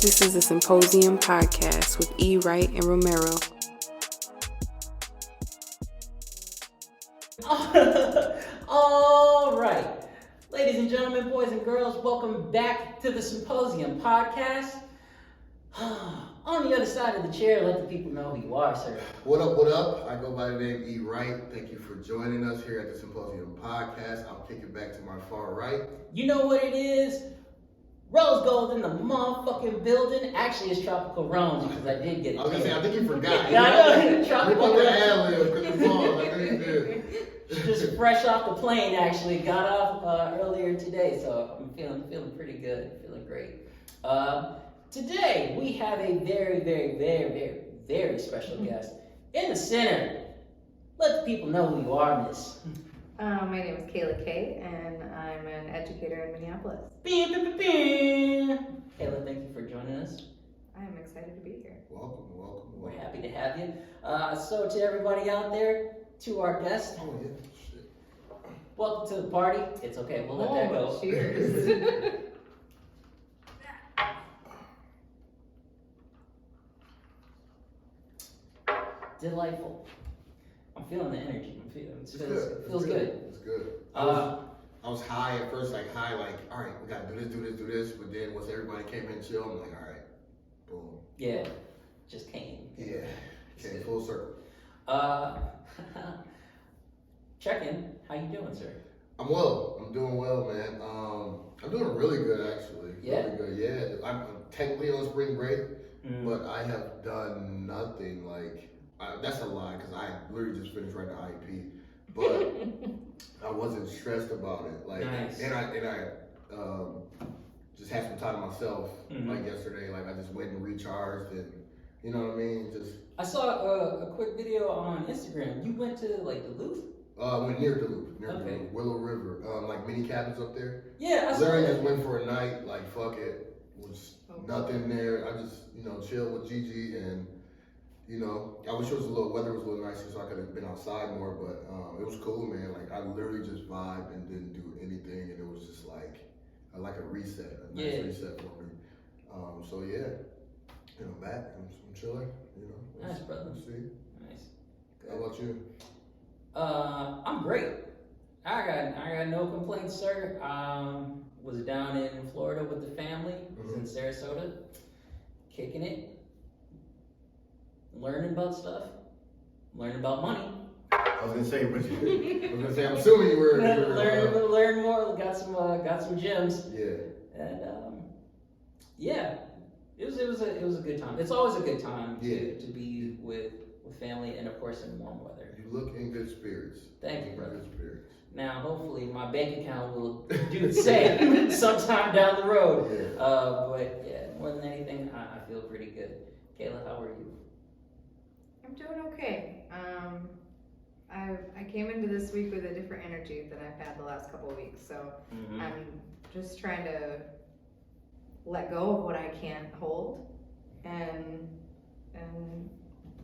This is the Symposium podcast with E. Wright and Romero. All right. Ladies and gentlemen, boys and girls, welcome back to the Symposium podcast. On the other side of the chair, let the people know who you are, sir. What up, what up? I go by the name E. Wright. Thank you for joining us here at the Symposium podcast. I'll kick it back to my far right. You know what it is? Rose gold in the motherfucking building. Actually, it's Tropical Rose because I did get it. I was going to say, I think you forgot. Yeah, I know. Tropical Rose. I think you did. Just fresh off the plane, actually. Got off earlier today, so I'm feeling pretty good. Feeling great. Today, we have a very special guest in the center. Let the people know who you are, miss. My name is Kayla K, and I'm an educator in Minneapolis. Kayla, thank you for joining us. I'm excited to be here. Welcome. We're happy to have you. So to everybody out there, to our guest, Oh, yeah. Shit. welcome to the party. It's okay, we'll let that go. Cheers. Delightful. I'm feeling the energy. It's It good. feels good. It's good. Uh, I was high at first, like, all right, we got to do this. But then once everybody came in chill, I'm like, all right, boom. Yeah, just came. Yeah, came full circle. Check in. How you doing, sir? I'm well. I'm doing well, man. I'm doing really good, actually. Yeah? Really good, yeah. I'm technically on spring break, Mm. but I have done nothing like, that's a lie, because I literally just finished writing an IEP. But I wasn't stressed about it. Like, Nice. and I just had some time to myself, Mhm. like yesterday. Like, I just went and recharged, and you know what I mean? Just, I saw a quick video on Instagram. You went to like Duluth? went near Duluth, Okay. Duluth, Willow River, like mini cabins up there. Yeah, I saw Literally that. just went for a night, like fuck it, was nothing there. I just, chilled with Gigi, and I wish it was weather was a little nicer so I could have been outside more, but it was cool, man. Like, I literally just vibed and didn't do anything, and it was just like a reset, a nice reset for me. So yeah, back, I'm chilling, Nice, brother. We'll see. Nice. How about you? I'm great. I got no complaints, sir. Was down in Florida with the family. Was in Sarasota, kicking it, learning about stuff, learning about money. I was gonna say, I'm assuming you were. Learn more. Got some gems. Yeah. And yeah, it was a good time. It's always a good time to be with family and of course in warm weather. You look in good spirits. Thank you, brother. Good spirits. Now, hopefully, my bank account will do the same sometime down the road. Yeah. But yeah, more than anything, I feel pretty good. Kayla, how are you? I'm doing okay. I came into this week with a different energy than I've had the last couple of weeks, so I'm just trying to let go of what I can't hold and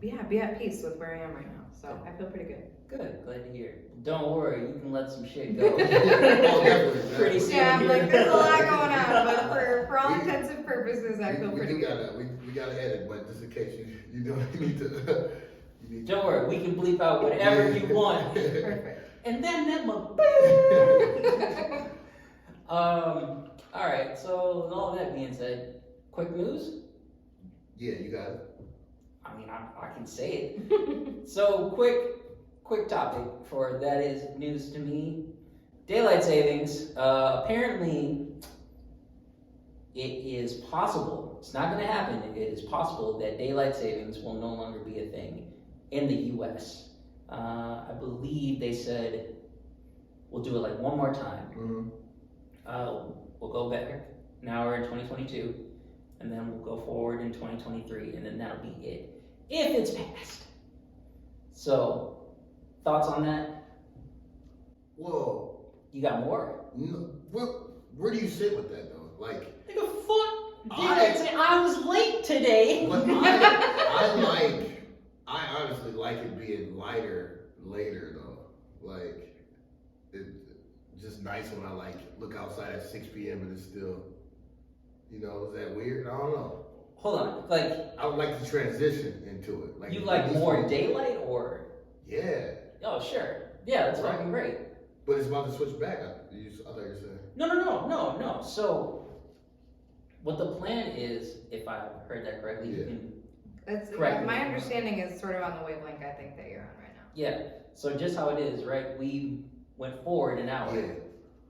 be at peace with where I am right now. So I feel pretty good. Good, glad to hear. Don't worry, you can let some shit go. Definitely. Pretty soon. Yeah, I'm like, there's a lot going on, but for all intents and purposes, I feel pretty good. We gotta edit, but just in case you don't need to. Don't worry, we can bleep out whatever you want. Perfect. And then that all right, so with all that being said, quick news? Yeah, you got it. I mean, I can say it. So quick topic for that is news to me. Daylight savings, apparently it is possible, it's not gonna happen, it is possible that daylight savings will no longer be a thing in the US. I believe they said we'll do it like one more time. We'll go back, now we're in 2022, and then we'll go forward in 2023, and then that'll be it. If it's passed. So, thoughts on that? Well, You got more? no, where do you sit with that though? Like, Nigga, fuck. I was late today. but I honestly like it being lighter later though. Like, it's just nice when I look outside at 6 p.m. and it's still, is that weird? I don't know. hold on. Like, I would like to transition into it. Like you like more daylight or? Yeah. Oh, sure. Yeah, that's Right. fucking great. But it's about to switch back. I thought you were saying. No. So, what the plan is, if I heard that correctly, you can That's correct my me. understanding is sort of on the wavelength I think that you're on right now. Yeah. So just how it is, right? We went forward an hour. Yeah.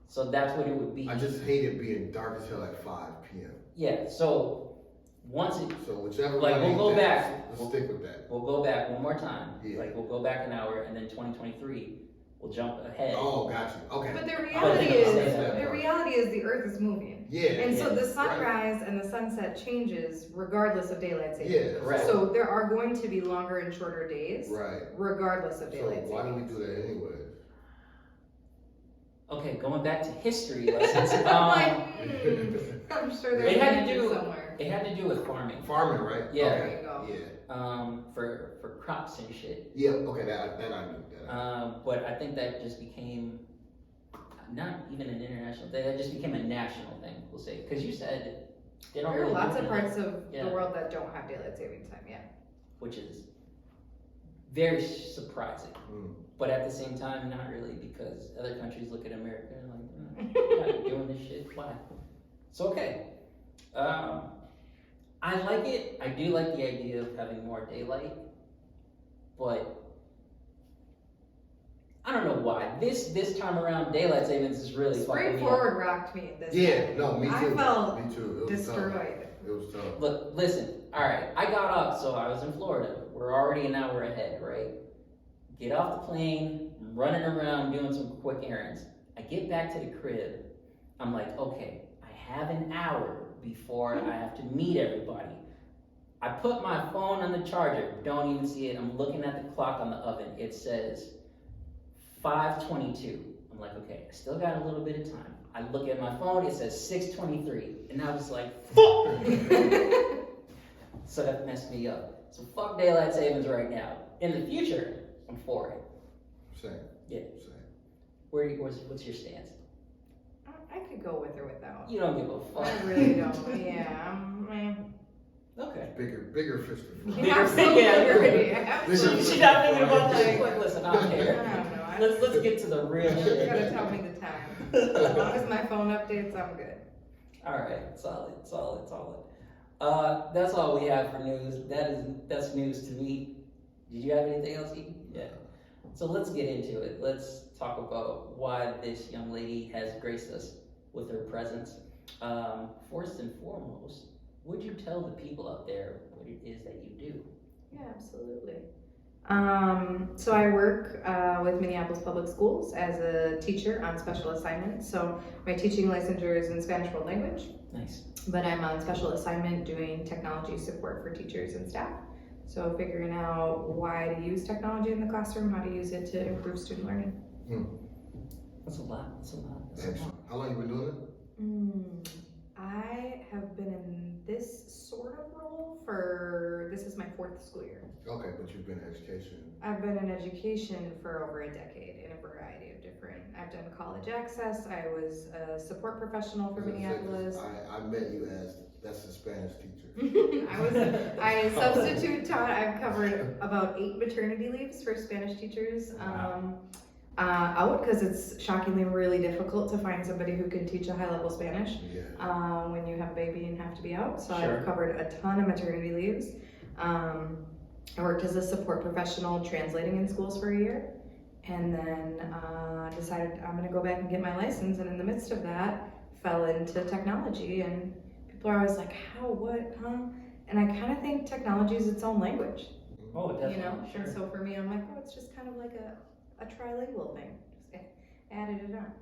So that's what it would be. I just hate it being dark as hell at 5 p.m. Yeah. So once it, So whichever Like, one we'll ain't go that, back. Let's stick with that. we'll go back one more time. Yeah. Like we'll go back an hour, and then 2023, we'll jump ahead. Oh, gotcha. Okay. But the But reality they don't say is, that the part. reality is the Earth is moving. Yeah. And so Yeah. the sunrise and the sunset changes regardless of daylight savings. Yeah. Correct. So there are going to be longer and shorter days, Right. regardless of So daylight why do we savings. do that anyway? Okay, going back to history lessons. I'm sure there's It had to an answer do- somewhere. It had to do with farming. Farming, right? Yeah. There Okay. you go. Yeah. For crops and shit. Yeah. Okay. That I knew. But I think that just became not even an international thing. That just became a national thing. We'll say because you said they don't. There are really lots do of it, parts of Yeah. the world that don't have daylight savings time yet. which is very surprising. Mm. But at the same time, not really, because other countries look at America and like, we're not doing this shit. Why? So okay. I like it. I do like the idea of having more daylight, but I don't know why. This time around, daylight savings is really fucking me up. Straightforward rocked me this Yeah. time. No. Me too. I felt Me too. It was tough. destroyed. It was tough. Look, listen. All right, I got up, so I was in Florida. We're already an hour ahead, right? Get off the plane, I'm running around doing some quick errands. I get back to the crib. I'm like, okay, I have an hour before I have to meet everybody. I put my phone on the charger. Don't even see it. I'm looking at the clock on the oven. It says 5:22. I'm like, okay, I still got a little bit of time. I look at my phone. It says 6:23, and I was like, fuck. So that messed me up. So fuck daylight savings right now. In the future, I'm for it. Same. Yeah. Same. What's your stance? I could go with or without. You don't give a fuck. I really don't. Yeah. Okay. Bigger fish to fry. Yeah, Absolutely. yeah. Absolutely. She's not thinking about that. Like, She's like, listen, I don't I care. don't know. Let's get to the real You shit. gotta tell me the time. As long as my phone updates, I'm good. All right, solid. That's all we have for news. That's news to me. Did you have anything else, Ethan? Yeah. So let's get into it. Let's talk about why this young lady has graced us with her presence. First and foremost, would you tell the people out there what it is that you do? Yeah, absolutely. So I work with Minneapolis Public Schools as a teacher on special assignment. So my teaching licensure is in Spanish World Language, Nice. but I'm on special assignment doing technology support for teachers and staff. So figuring out why to use technology in the classroom, how to use it to improve student learning. That's a lot. Excellent. How long you been doing it? I have been in this sort of role this is my 4th school year. Okay, but you've been in education. I've been in education for over a decade in a variety of different, I've done college access, I was a support professional for Minneapolis. I met you as that's a Spanish teacher. I substitute taught, I've covered about 8 maternity leaves for Spanish teachers. Out because it's shockingly really difficult to find somebody who can teach a high level Spanish when you have a baby and have to be out. So Sure. I've covered a ton of maternity leaves. I worked as a support professional translating in schools for a year, and then decided I'm going to go back and get my license. And in the midst of that, fell into technology. And people are always like, "How? What? Huh?" And I kind of think technology is its own language. Oh, definitely. You know, Sure. and so for me, I'm like, oh, it's just kind of like a trilingual thing. Just added it on.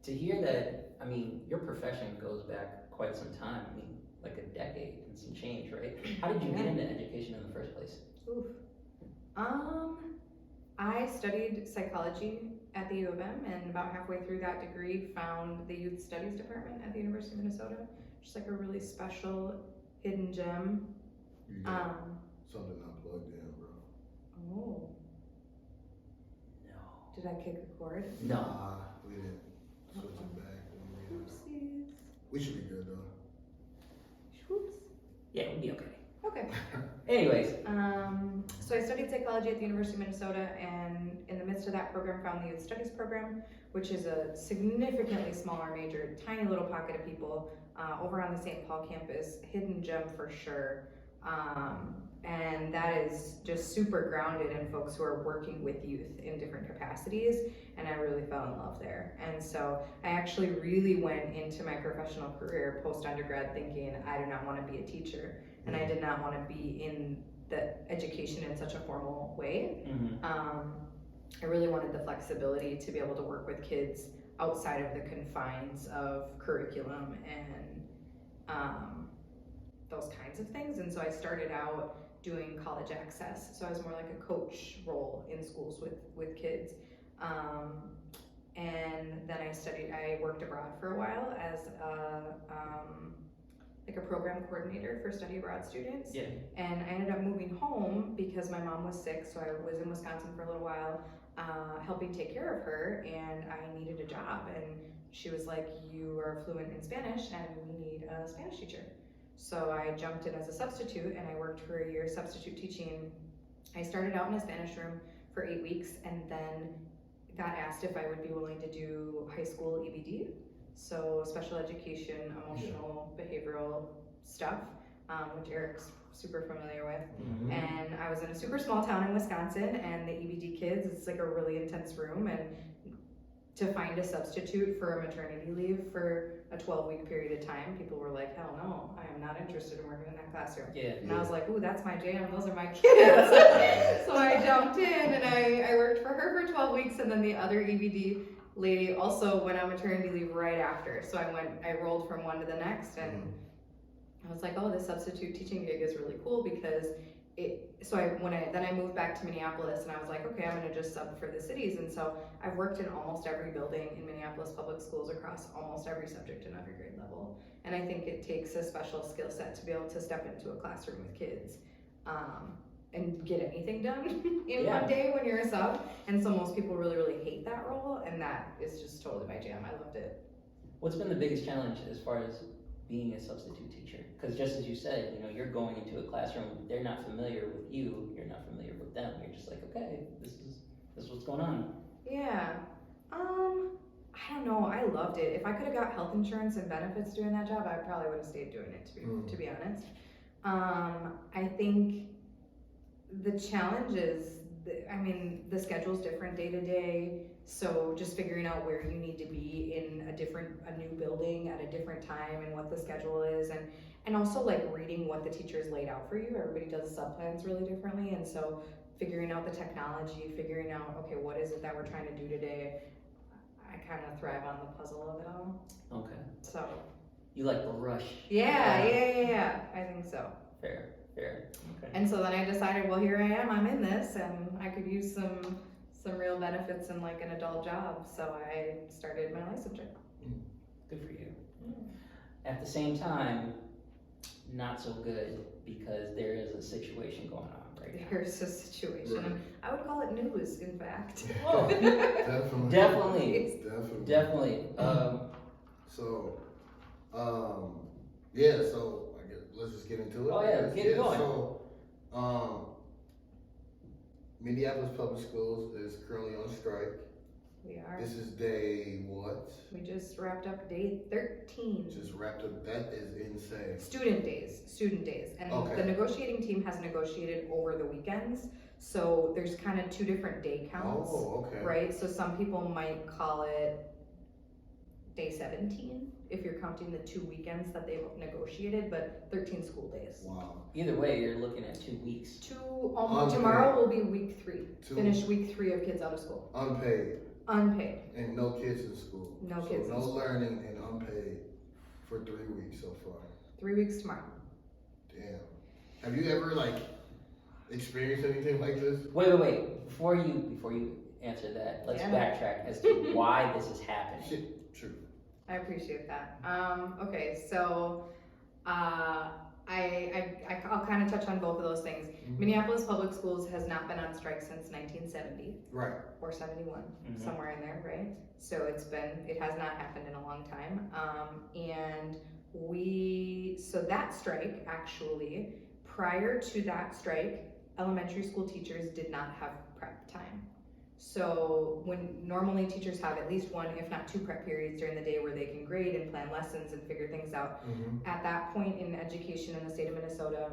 To hear that, I mean, your profession goes back quite some time. I mean, like a decade and some change, right? How did you get into education in the first place? Oof. I studied psychology at the U of M, and about halfway through that degree, found the youth studies department at the University of Minnesota. Just like a really special hidden gem. You got something unplugged in, bro. Oh, No. did I kick a cord? No. Nah, we didn't switch it back. Oopsies. We should be good though. Whoops. Yeah, we'll be okay. Okay. Anyways, So I studied psychology at the University of Minnesota, and in the midst of that program found the Youth Studies program, which is a significantly smaller major, tiny little pocket of people over on the St. Paul campus, hidden gem for sure. And that is just super grounded in folks who are working with youth in different capacities, and I really fell in love there. And so I actually really went into my professional career post-undergrad thinking I do not want to be a teacher, and I did not want to be in the education in such a formal way. I really wanted the flexibility to be able to work with kids outside of the confines of curriculum and those kinds of things. And so I started out doing college access. So I was more like a coach role in schools with kids. And then I worked abroad for a while as like a program coordinator for study abroad students. yeah. And I ended up moving home because my mom was sick, so I was in Wisconsin for a little while, helping take care of her, and I needed a job. And she was like, "You are fluent in Spanish, and we need a Spanish teacher." So I jumped in as a substitute, and I worked for a year substitute teaching. I started out in a Spanish room for 8 weeks, and then got asked if I would be willing to do high school EBD. So special education, emotional, behavioral stuff, which Eric's super familiar with. And I was in a super small town in Wisconsin, and the EBD kids, it's like a really intense room, and to find a substitute for a maternity leave for a 12-week period of time, people were like, hell no, I am not interested in working in that classroom. Yeah. And I was like, ooh, that's my jam, those are my kids. So I jumped in, and I worked for her for 12 weeks, and then the other EBD lady also went on maternity leave right after. So I rolled from one to the next, and I was like, oh, this substitute teaching gig is really cool because I moved back to Minneapolis, and I was like, okay, I'm gonna just sub for the cities. And so I've worked in almost every building in Minneapolis public schools across almost every subject and every grade level. And I think it takes a special skill set to be able to step into a classroom with kids and get anything done in one day when you're a sub. And so most people really, really hate that role, and that is just totally my jam. I loved it. What's been the biggest challenge as far as being a substitute teacher? Because just as you said, you're going into a classroom, they're not familiar with you, you're not familiar with them. You're just like, okay, this is what's going on. Yeah. I don't know. I loved it. If I could have got health insurance and benefits doing that job, I probably would have stayed doing it, to be honest. I think the challenge is, the schedule's different day to day. So just figuring out where you need to be in a new building at a different time and what the schedule is, and also like reading what the teachers laid out for you. Everybody does sub-plans really differently, and so figuring out the technology, figuring out, okay, what is it that we're trying to do today. I kind of thrive on the puzzle of it all. Okay. So. You like the rush. Yeah. I think so. Fair. Okay. And so then I decided, well, here I am, I'm in this, and I could use some real benefits in like an adult job. So I started my licensure. Good for you. At the same time, not so good because there is a situation going on right now. There's a situation. Right. And I would call it news, in fact. Oh, Definitely. definitely. So I guess let's just get into it. Oh yeah, get going. So, Minneapolis Public Schools is currently on strike. We are. This is day what? We just wrapped up day 13. Just wrapped up. That is insane. Student days. And Okay. the negotiating team has negotiated over the weekends. So there's kind of 2 different day counts. Oh, okay. Right? So some people might call it day 17 if you're counting the 2 weekends that they've negotiated, but 13 school days. Wow. Either way, you're looking at 2 weeks. Tomorrow will be week 3. Finish week 3 of kids out of school. Unpaid. And no kids in school. No kids in No school. learning and unpaid for 3 weeks so far. 3 weeks tomorrow. Damn. Have you ever experienced anything like this? Wait. Before you answer that, let's backtrack as to why this is happening. Shit, true. I appreciate that. Okay, so I'll kind of touch on both of those things. Minneapolis Public Schools has not been on strike since 1970. Right. Or 71, somewhere in there, right? So it has not happened in a long time. And so that strike, actually, prior to that strike, elementary school teachers did not have prep time. So when normally teachers have at least one, if not two prep periods during the day where they can grade and plan lessons and figure things out. At that point in education in the state of Minnesota,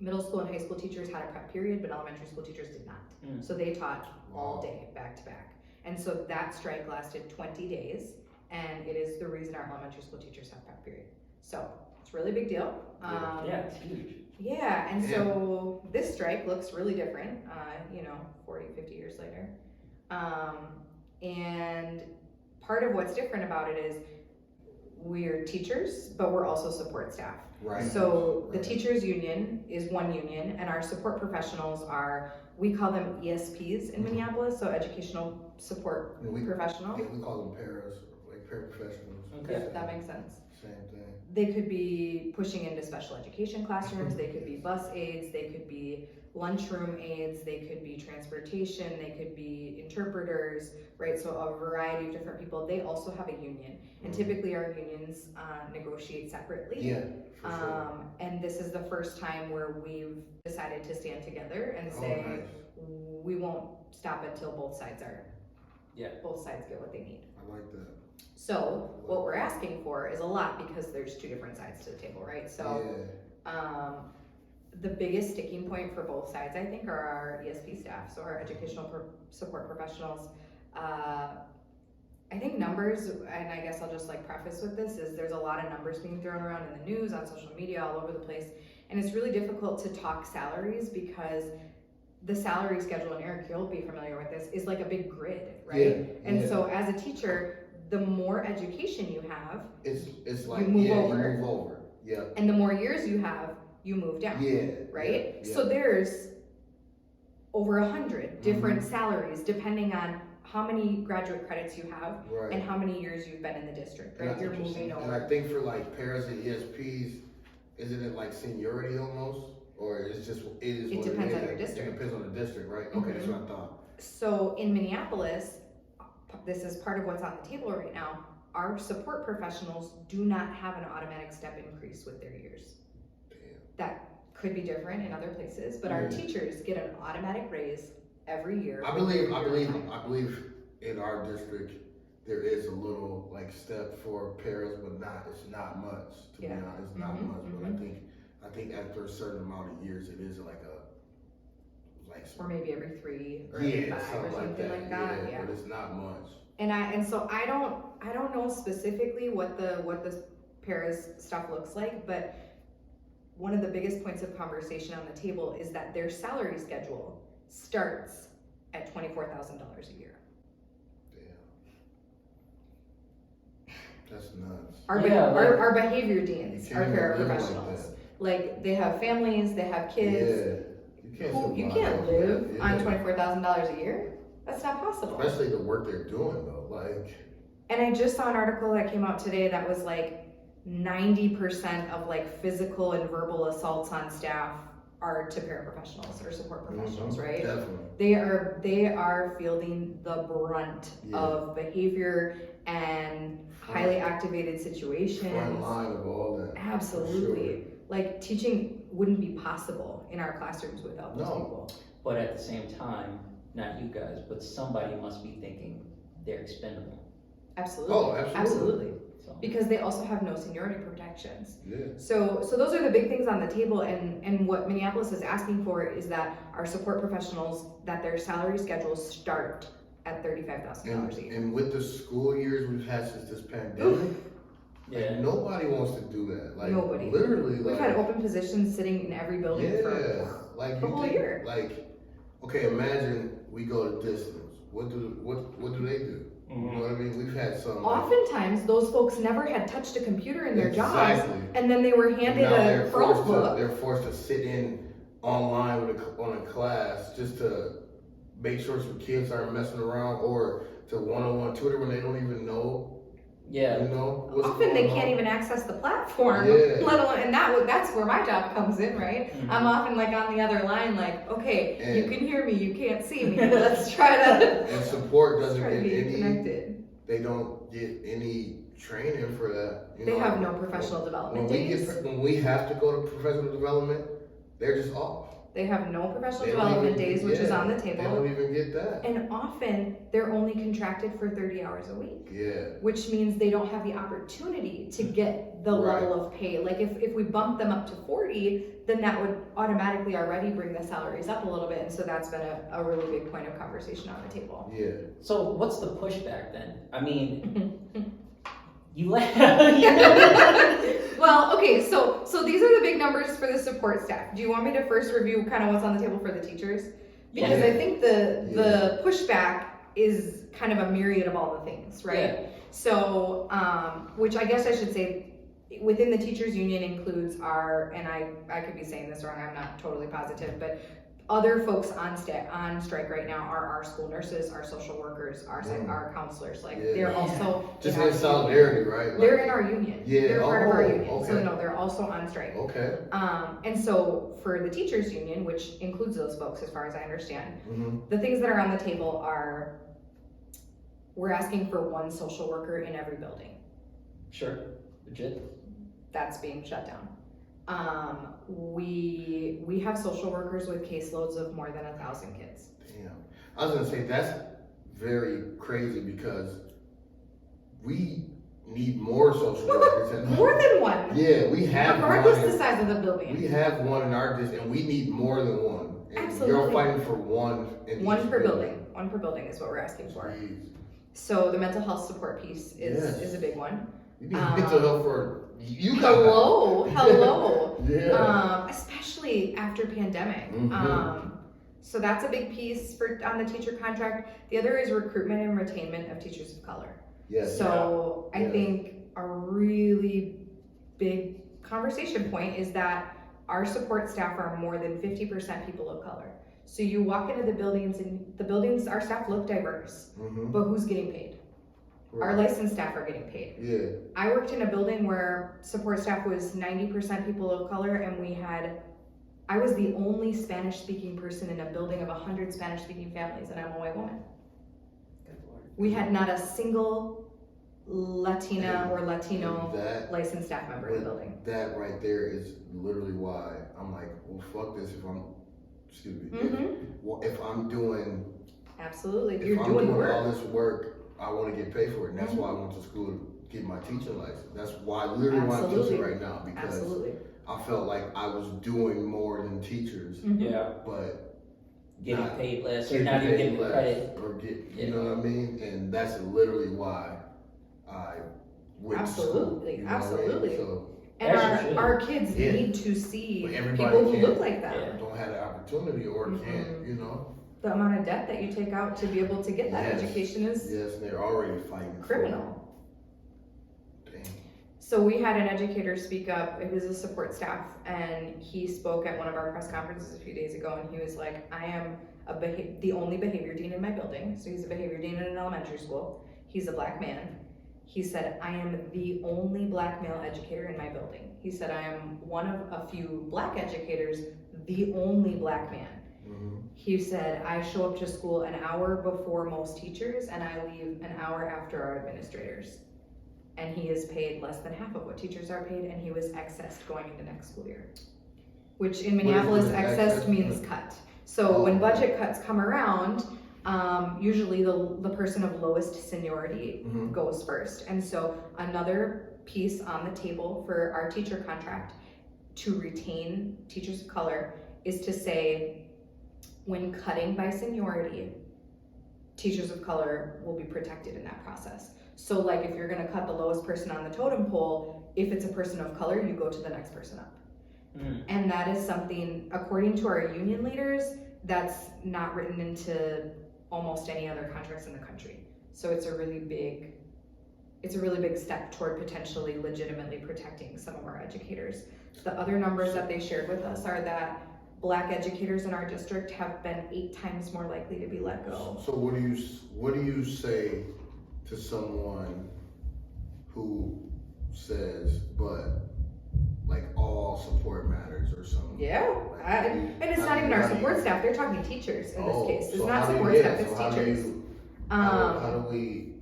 middle school and high school teachers had a prep period, but elementary school teachers did not. So they taught all day, back to back. And so that strike lasted 20 days, and it is the reason our elementary school teachers have prep period. So it's a really big deal. Yeah, it's huge. Yeah, and so this strike looks really different, 40, 50 years later. And part of what's different about it is we're teachers, but we're also support staff. Right. So the teachers union is one union, and our support professionals are, we call them ESPs in Minneapolis, so educational support professionals. Yeah, we call them paras, like paraprofessionals. Okay. That makes sense. Same thing. They could be pushing into special education classrooms, they could be bus aides, they could be lunchroom aides, they could be transportation, they could be interpreters, right? So a variety of different people. They also have a union, and typically our unions negotiate separately. Yeah, for sure. And this is the first time where we've decided to stand together and say, we won't stop until both sides get what they need. I like that. So what we're asking for is a lot, because there's two different sides to the table, right? So the biggest sticking point for both sides, I think, are our ESP staff, so our educational support professionals. I think numbers, and I guess I'll just preface with this, is there's a lot of numbers being thrown around in the news, on social media, all over the place, and it's really difficult to talk salaries because the salary schedule, and Eric, you'll be familiar with this, is like a big grid, right? So as a teacher, the more education you have, it's like you move you over. move over. Yeah. And the more years you have, you move down. Right? Yeah. So there's over 100 different salaries depending on how many graduate credits you have and how many years you've been in the district, right? You're moving over. And I think for paras and ESPs, isn't it like seniority almost? Or it's just, It depends on your district. It depends on the district, right? Okay, that's what I thought. So in Minneapolis, this is part of what's on the table right now, our support professionals do not have an automatic step increase with their years. Damn. That could be different in other places, but our teachers get an automatic raise every year. I believe in our district there is a little step for paras, but it's not much, to be honest. It's not much, but I think after a certain amount of years it is or maybe every 3 or every 5 or something like that. But it's not much. And so I don't know specifically what the paras stuff looks like, but one of the biggest points of conversation on the table is that their salary schedule starts at $24,000 a year. Damn. That's nuts. Our behavior deans are paraprofessionals. They have families, they have kids. You can't live on $24,000 a year. That's not possible. Especially the work they're doing though. And I just saw an article that came out today that was 90% of physical and verbal assaults on staff are to paraprofessionals or support professionals, right? Definitely. They are fielding the brunt of behavior and highly activated situations. Front line of all that. Absolutely. Teaching wouldn't be possible in our classrooms without those people. But at the same time, not you guys, but somebody must be thinking they're expendable. Absolutely. Oh, absolutely. So. Because they also have no seniority protections. Yeah. So those are the big things on the table, and what Minneapolis is asking for is that our support professionals, that their salary schedules start at $35,000 a year. And with the school years we've had since this pandemic, nobody wants to do that. Nobody. Literally, we've had open positions sitting in every building for the whole year. Okay, imagine we go to distance. What do they do? You know what I mean? We've had some. Oftentimes, those folks never had touched a computer in their jobs, Exactly. and then they were handed a Chromebook. They're forced to sit in online on a class just to make sure some kids aren't messing around, or to one-on-one tutor when they don't even know. Yeah. You know. Often they can't even access the platform, let alone, and that's where my job comes in, right? I'm often on the other line, okay, you can hear me, you can't see me. Let's try to. And support doesn't get be any. connected. They don't get any training for that. You They know, have no professional development days. When we have to go to professional development, they're just off. They have no professional They don't development even- days, which is yeah, on the They table. don't even get that. And often they're only contracted for 30 hours a week, Yeah. which means they don't have the opportunity to get the Right. level of pay. Like if we bump them up to 40, then that would automatically already bring the salaries up a little bit. And so that's been a really big point of conversation on the table. Yeah. So what's the pushback then? I mean, you laugh. Well, okay, so these are the big numbers for the support staff. Do you want me to first review kind of what's on the table for the teachers? Because Yeah. I think the pushback is kind of a myriad of all the things, right? Yeah. So, which I guess I should say, within the teachers union includes our, and I could be saying this wrong, I'm not totally positive, but other folks on strike right now are our school nurses, our social workers, our counselors. Like Yeah. they're Yeah. also Just our in solidarity, right? Like, they're in our union. Yeah. They're part of our Oh, union. So okay. no, they're also on strike. Okay. And so for the teachers union, which includes those folks as far as I understand, Mm-hmm. the things that are on the table are we're asking for one social worker in every building. Sure. Legit. That's being shut down. We have social workers with caseloads of more than 1,000 kids. Damn. I was gonna say that's very crazy because we need more social workers. More than one. Yeah, we have Regardless one. the size of the building. We have one in our district, and we need more than one. And Absolutely. You're fighting for one in One each per building. One per building is what we're asking for. Jeez. So the mental health support piece Yes. is a big one. You need mental health for you. got Hello. that. Yeah. Especially after pandemic. Mhm. So that's a big piece on the teacher contract. The other is recruitment and retainment of teachers of color. Yes. So I Yeah. think a really big conversation point is that our support staff are more than 50% people of color. So you walk into the buildings and our staff look diverse, Mm-hmm. but who's getting paid? Our licensed staff are getting paid. Yeah. I worked in a building where support staff was 90% people of color, and I was the only Spanish speaking person in a building of 100 Spanish speaking families, and I'm a white woman. Good Lord. We had not a single Latina or Latino That licensed staff member in the building. That right there is literally why I'm like, well, fuck this. If I'm, excuse me, if I'm doing, Absolutely. if You're I'm doing doing work. all this work, I want to get paid for it. And that's why I went to school to get my teaching license. That's why literally why I'm Absolutely. teaching right now, because Absolutely. I felt like I was doing more than teachers, Yeah. but Getting Not paid less. You're not even getting less credit. or get, Yeah. you know what I mean? And that's literally why I went to school. Absolutely. You know what I mean? Absolutely. So And As you should. our kids Yeah. need to see But everybody people who can't. look like that. Yeah. don't have the opportunity or Mhm. can't, you know? The amount of debt that you take out to be able to get that Yes. education is Yes, they're already fighting. for criminal. it. Dang. So we had an educator speak up. It was a support staff, and he spoke at one of our press conferences a few days ago, and he was like, I am the only behavior dean in my building. So he's a behavior dean in an elementary school. He's a black man. He said, I am the only black male educator in my building. He said, I am one of a few black educators, the only black man. Mhm. He said, I show up to school an hour before most teachers, and I leave an hour after our administrators. And he is paid less than half of what teachers are paid, and he was excessed going into next school year. Which in Minneapolis, excessed means cut. So when budget cuts come around, usually the person of lowest seniority Mhm. goes first. And so another piece on the table for our teacher contract to retain teachers of color is to say, when cutting by seniority, teachers of color will be protected in that process. So like if you're gonna cut the lowest person on the totem pole, if it's a person of color, you go to the next person up. And that is something, according to our union leaders, that's not written into almost any other contracts in the country. So it's a really big step toward potentially legitimately protecting some of our educators. The other numbers that they shared with us are that Black educators in our district have been 8 times more likely to be let go. So what do you say to someone who says, but like all support matters or something? Yeah, Like, and it's not even our support staff, they're talking teachers in this case. It's not support staff, it's teachers. How do we,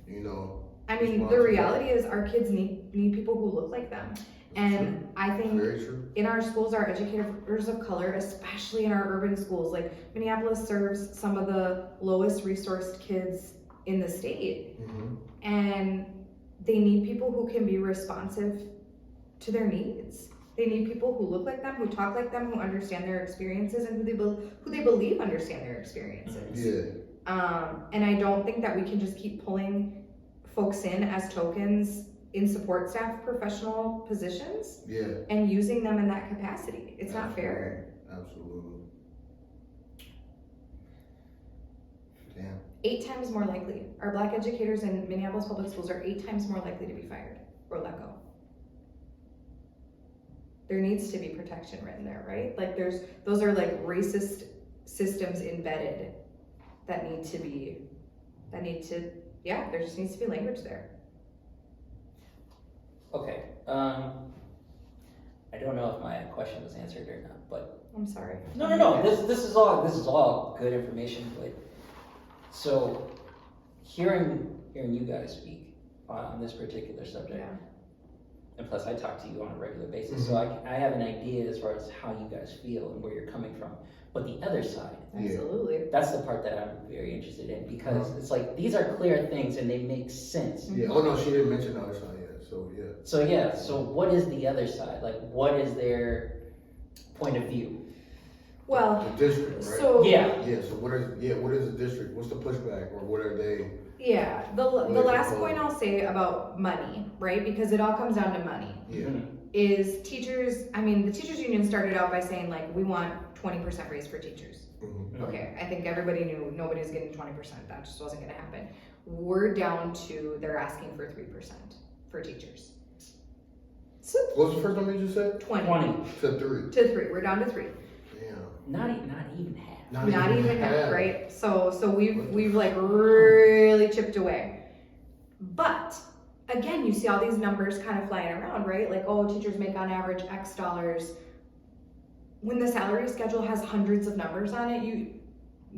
you know, I mean, the reality is our kids need people who look like them. And I think Very true. in our schools, our educators of color, especially in our urban schools, like Minneapolis serves some of the lowest resourced kids in the state. Mm-hmm. And they need people who can be responsive to their needs. They need people who look like them, who talk like them, who understand their experiences, and who they believe understand their experiences. Yeah. And I don't think that we can just keep pulling folks in as tokens in support staff professional positions and using them in that capacity. It's not fair. Absolutely. Damn. 8 times more likely. Our black educators in Minneapolis public schools are 8 times more likely to be fired or let go. There needs to be protection written there, right? Like those are like racist systems embedded that need to, there just needs to be language there. Okay. I don't know if my question was answered or not, but I'm sorry. no. This is all good information. But so hearing you guys speak on this particular subject, and plus I talk to you on a regular basis, so I have an idea as far as how you guys feel and where you're coming from. But the other side, absolutely, that's the part that I'm very interested in, because it's like these are clear things and they make sense. Yeah. Oh no, she didn't mention the other side yet. So what is the other side? Like, what is their point of view? Well, the district, right? So So what is the district? What's the pushback, or what are they? Yeah, the last point I'll say about money, right? Because it all comes down to money. Yeah. Is teachers? I mean, the teachers union started out by saying like we want 20% raise for teachers. Mm-hmm. Okay, I think everybody knew nobody's getting 20%. That just wasn't going to happen. We're down to they're asking for 3% for teachers. So What's the first number you just said? 20 to 3. to 3. We're down to 3. Damn. Not even half. Not even half, right? So we've like really chipped away. But again, you see all these numbers kind of flying around, right? Like, oh, teachers make on average X dollars. When the salary schedule has hundreds of numbers on it,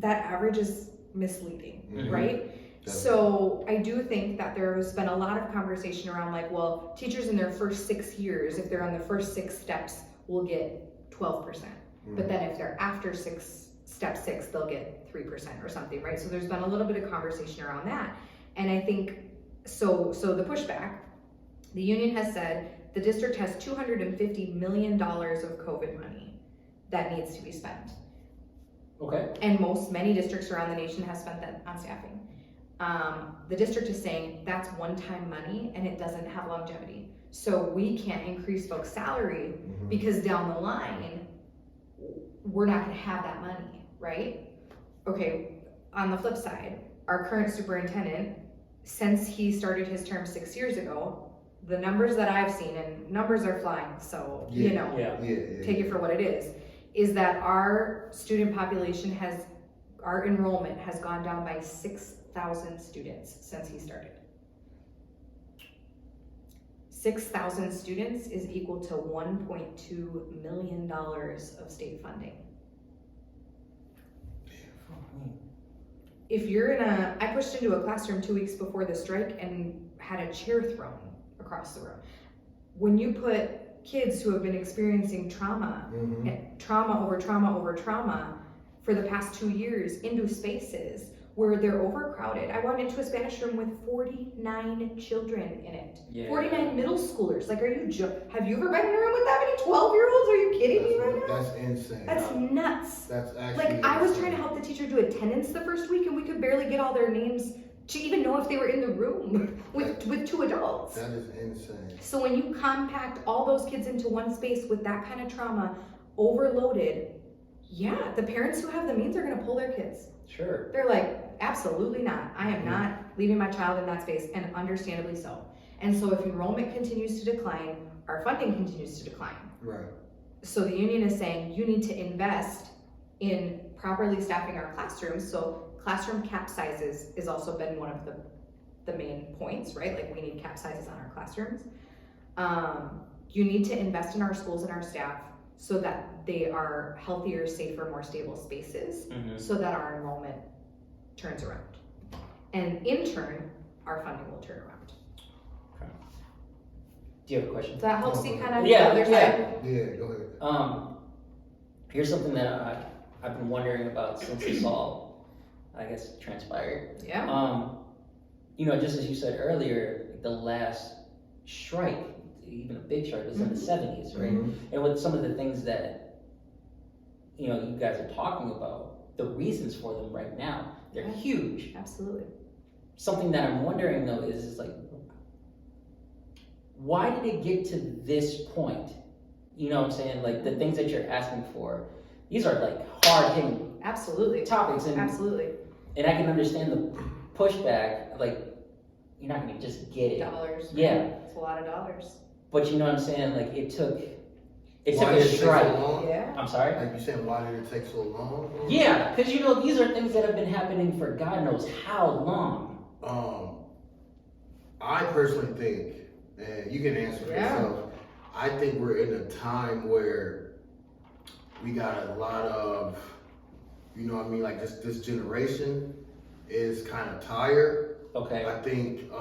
that average is misleading, right? So I do think that there's been a lot of conversation around like, well, teachers in their first 6 years, if they're on the first 6 steps, will get 12%. But then if they're after step 6, they'll get 3% or something, right? So there's been a little bit of conversation around that. And I think, so the pushback, the union has said the district has $250 million of COVID money that needs to be spent. Okay. And many districts around the nation have spent that on staffing. The district is saying that's one-time money and it doesn't have longevity. So we can't increase folks' salary because down the line, we're not gonna have that money, right? Okay, on the flip side, our current superintendent, since he started his term 6 years ago, the numbers that I've seen, and numbers are flying, so, take it for what it is that our student population our enrollment has gone down by 6,000 students since he started. 6,000 students is equal to $1.2 million of state funding. If you're I pushed into a classroom 2 weeks before the strike and had a chair thrown across the room. When you put kids who have been experiencing trauma, trauma over trauma over trauma for the past 2 years into spaces where they're overcrowded. I went into a Spanish room with 49 children in it. 49 middle schoolers. Like, have you ever been in a room with that many 12-year-olds? Are you kidding me right now? That's insane. That's nuts. That's actually like, insane. I was trying to help the teacher do attendance the first week and we could barely get all their names to even know if they were in the room with 2 adults. That is insane. So when you compact all those kids into one space with that kind of trauma, overloaded, the parents who have the means are gonna pull their kids. Sure. They're like, absolutely not. I am not leaving my child in that space, and understandably so. And so if enrollment continues to decline, our funding continues to decline. Right. So the union is saying you need to invest in properly staffing our classrooms. So classroom cap sizes has also been one of the main points, right? Like, we need cap sizes on our classrooms. You need to invest in our schools and our staff so that they are healthier, safer, more stable spaces, so that our enrollment turns around. And in turn, our funding will turn around. Do you have a question? Does that help see kind of Yeah, the other yeah. side? Yeah, go ahead. Here's something that I've been wondering about since this all, I guess, transpired. Yeah. You know, just as you said earlier, the last strike, even a big strike, was in the 70s, right? And with some of the things that, you know, you guys are talking about, the reasons for them right now, they're huge. Absolutely. Something that I'm wondering though is like, why did it get to this point? You know what I'm saying? Like the things that you're asking for, these are like hard hitting Absolutely. topics, and Absolutely. I can understand the pushback. Like you're not gonna just get it. Dollars. Yeah. It's a lot of dollars. But you know what I'm saying? Like it took Why a did it take strike. so long? Yeah. I'm sorry? Like you saying, why did it take so long? Yeah, because you know, these are things that have been happening for God knows how long. I personally think, and you can answer for yourself, I think we're in a time where we got a lot of, you know what I mean, like this generation is kind of tired. Okay. I think,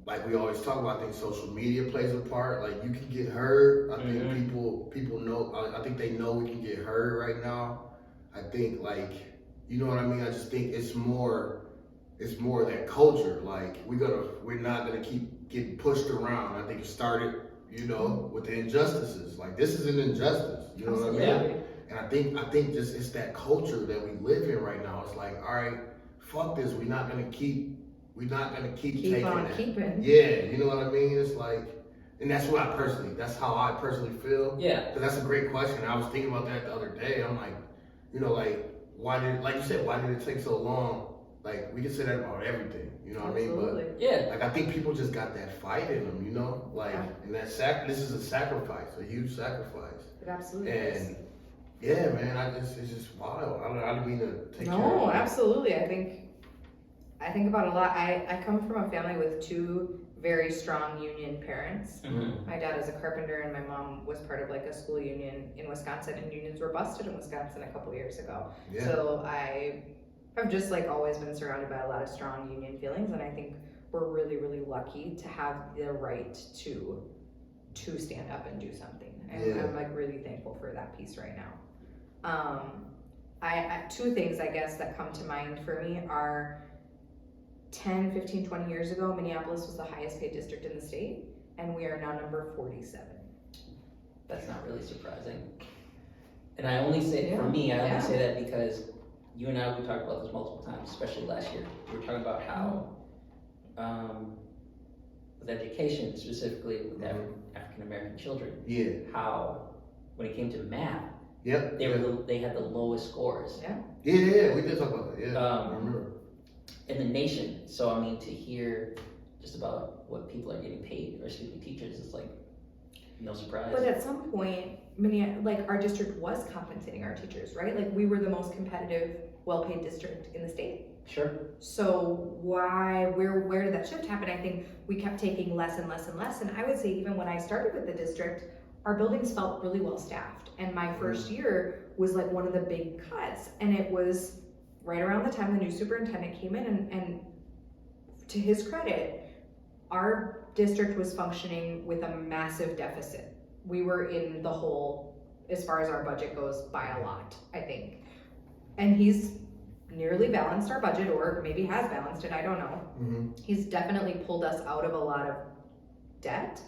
like we always talk about, I think social media plays a part. Like you can get heard. I think people know. I think they know we can get heard right now. I think like, you know what I mean. I just think it's more of that culture. Like we're not gonna keep getting pushed around. I think it started, you know, with the injustices. Like this is an injustice. You know what I mean? Yeah. And I think just it's that culture that we live in right now. It's like, all right, fuck this. We're not gonna keep taking on that. keeping. Yeah, you know what I mean? It's like, and that's how I personally feel. Yeah. Cause that's a great question. I was thinking about that the other day. I'm like, you know, like like you said, why did it take so long? Like we can say that about everything, you know what Absolutely. I mean? But Yeah. like I think people just got that fight in them, you know? Like, and that this is a sacrifice, a huge sacrifice. It absolutely is. And yeah, man, it's just wild. I don't mean to take care of No, it. absolutely. I think about it a lot. I come from a family with two very strong union parents. My dad is a carpenter and my mom was part of like a school union in Wisconsin, and unions were busted in Wisconsin a couple years ago. Yeah. So I've just like always been surrounded by a lot of strong union feelings, and I think we're really, really lucky to have the right to stand up and do something. And I'm like really thankful for that piece right now. I two things I guess that come to mind for me are 10, 15, 20 years ago, Minneapolis was the highest paid district in the state, and we are now number 47. That's not really surprising. And I only say, for me, I only say that because you and I, we talked about this multiple times, especially last year. We were talking about how, with education, specifically with African American children, how when it came to math, they had the lowest scores. Yeah, we did talk about that. Yeah, I remember. In the nation. So I mean, to hear just about what people are getting paid, or excuse me, teachers, is like no surprise. But at some point, like our district was compensating our teachers, right? Like we were the most competitive, well-paid district in the state. Sure. So where did that shift happen? I think we kept taking less and less and less. And I would say even when I started with the district, our buildings felt really well staffed. And my first year was like one of the big cuts. And it was right around the time the new superintendent came in, and to his credit, our district was functioning with a massive deficit. We were in the hole as far as our budget goes by a lot, I think. And he's nearly balanced our budget, or maybe has balanced it, I don't know. He's definitely pulled us out of a lot of debt.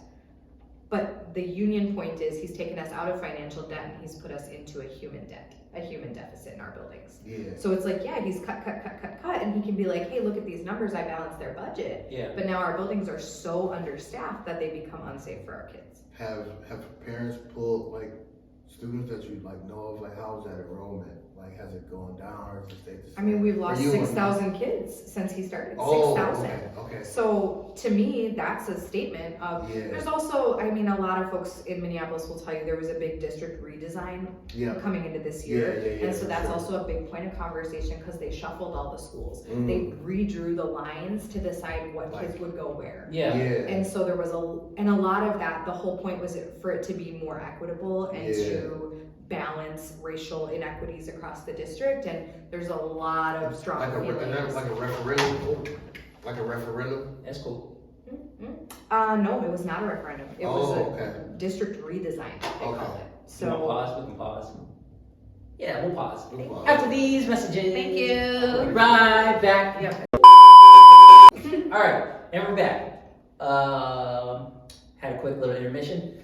But the union point is he's taken us out of financial debt and he's put us into a human deficit in our buildings. Yeah. So it's like, he's cut, and he can be like, hey, look at these numbers, I balanced their budget. Yeah. But now our buildings are so understaffed that they become unsafe for our kids. Have parents pulled like students that you like know of, like how's that enrollment? Like has it gone down or is it stayed the same? I mean, we've lost For you, 6,000 kids since he started. Oh, 6,000. okay. So to me, that's a statement of, there's also, I mean, a lot of folks in Minneapolis will tell you there was a big district redesign coming into this year. And so that's also a big point of conversation because they shuffled all the schools. They redrew the lines to decide what kids would go where. And so there was a lot of that, the whole point was for it to be more equitable and to balance racial inequities across the district, and there's a lot of strong feelings. Like a referendum. That's cool. No, it was not a referendum. It was a okay. district redesign, they Okay. called it. So we So, can pause. Yeah, we'll pause. We'll pause. After these messages. thank you. Right back. Yep. All right, and we're back. Had a quick little intermission.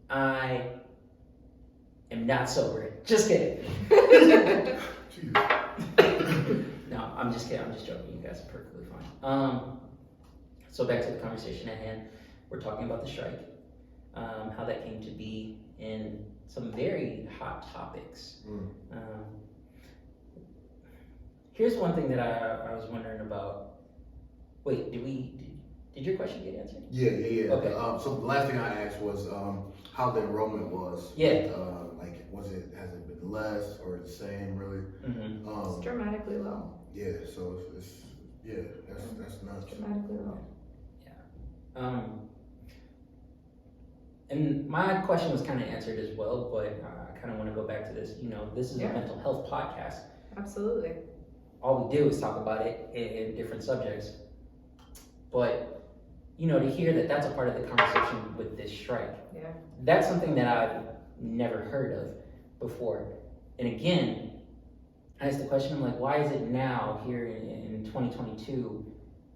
I am not sober. Just kidding. Jeez. No, I'm just kidding. I'm just joking. You guys are perfectly fine. So back to the conversation at hand. We're talking about the strike, how that came to be, in some very hot topics. Here's one thing that I was wondering about. Wait, did your question get answered? Yeah. Okay. So the last thing I asked was how the enrollment was. Yeah. Has it been less or the same really? Mm-hmm. It's dramatically low. Yeah, so that's nuts. Dramatically low. And my question was kind of answered as well, but I kind of want to go back to this. This is Yeah. a mental health podcast. Absolutely. All we do is talk about it in different subjects. But, to hear that that's a part of the conversation with this strike, Yeah. that's something that I've never heard of before. And again, I asked the question, I'm like, why is it now, here in 2022,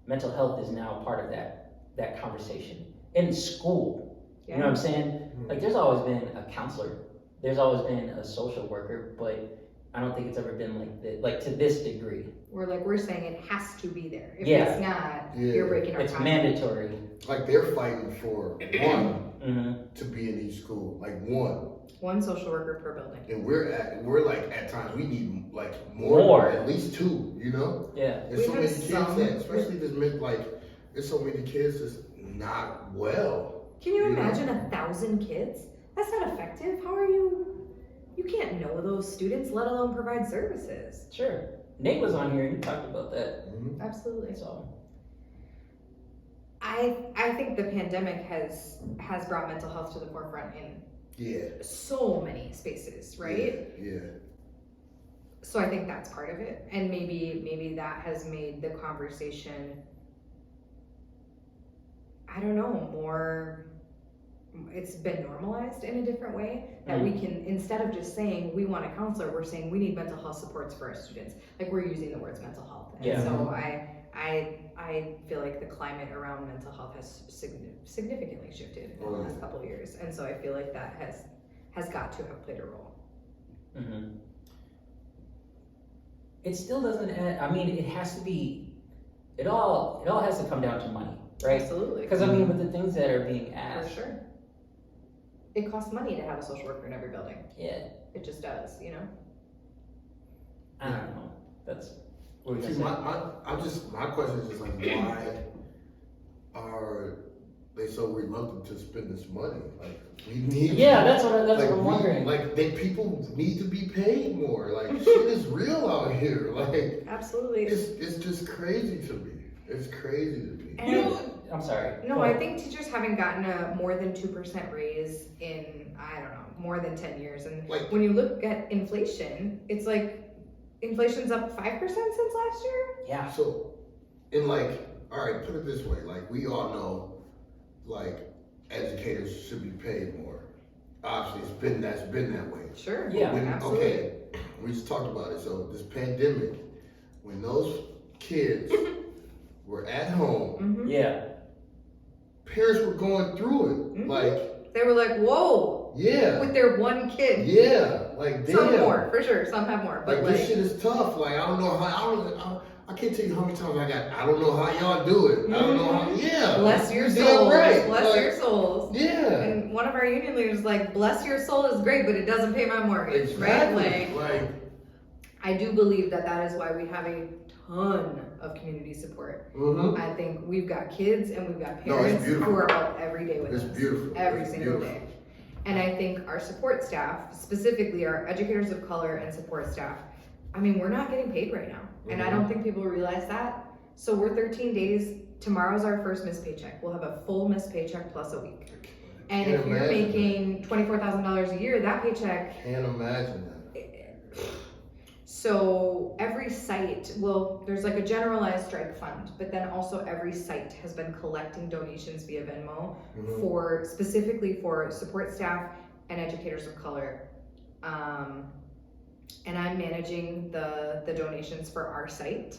mental health is now part of that conversation in school? Yeah. You know what I'm saying? Like, there's always been a counselor, there's always been a social worker, but I don't think it's ever been like to this degree. We're saying it has to be there. If Yeah. it's not, Yeah. you're breaking our It's contract. mandatory. Like they're fighting for one Mm-hmm. to be in each school, like one. One social worker per building. And we're like at times we need like more, More. at least two. Yeah. There's We so have many kids some- that, especially there's so many kids that's not well. Can you You know? imagine 1,000 kids? That's not effective. How are you? You can't know those students, let alone provide services. Sure. Nate was on here and he talked about that. Absolutely. So I think the pandemic has brought mental health to the forefront in Yeah. so many spaces, right? Yeah. So I think that's part of it, and maybe that has made the conversation, I don't know, more. It's been normalized in a different way that we can, instead of just saying we want a counselor, we're saying we need mental health supports for our students. Like, we're using the words mental health, and Yeah. so I feel like the climate around mental health has significantly shifted in the last couple of years, and so I feel like that has got to have played a role. mm-hmm. It still doesn't I mean, it has to be, it all has to come down to money, right? Absolutely. Because I mean, with the things that are being For asked, sure. It costs money to have a social worker in every building. yeah, It just does, I don't know. That's what we're See, gonna my question is just like, why are they so reluctant to spend this money? Like, we need. say. Yeah, that's what like, I'm wondering. People need to be paid more. Like, shit is real out here. Like, Absolutely. it's just crazy to me. It's crazy to me. And I'm sorry. no, Go I ahead. think teachers haven't gotten a more than 2% raise in, I don't know, more than 10 years. And Like- when you look at inflation, it's like inflation's up 5% since last year. Yeah. So, all right, put it this way. Like, we all know, like, educators should be paid more. Obviously, that's been that way. Sure. Yeah. Absolutely. Okay, we just talked about it. So this pandemic, when those kids were at home, Mm-hmm. Yeah. parents were going through it. Mhm. Like, They were like, whoa, yeah, with their one kid. yeah, like damn. Some more, for sure. Some have more. But Like, this shit is tough. Like, I don't know how. I can't tell you how many times I don't know how y'all do it. I don't know how. Yeah. bless your Damn souls. right. Bless Like, your souls. Yeah. And one of our union leaders is like, bless your soul is great, but it doesn't pay my mortgage, Exactly. right? Like, I do believe that is why we have a ton of community support. mm-hmm. I think we've got kids and we've got No, it's parents beautiful. who are out every day with It's us. beautiful. Every It's single beautiful. day. And I think our support staff, specifically our educators of color and support staff, I mean, we're not getting paid right now. And I don't think people realize that. So we're 13 days. Tomorrow's our first missed paycheck. We'll have a full missed paycheck plus a week. And Can't if you're imagine making $24,000 a year, that paycheck. Can't imagine that. So every site, well, there's like a generalized strike fund, but then also every site has been collecting donations via Venmo for specifically for support staff and educators of color. And I'm managing the donations for our site.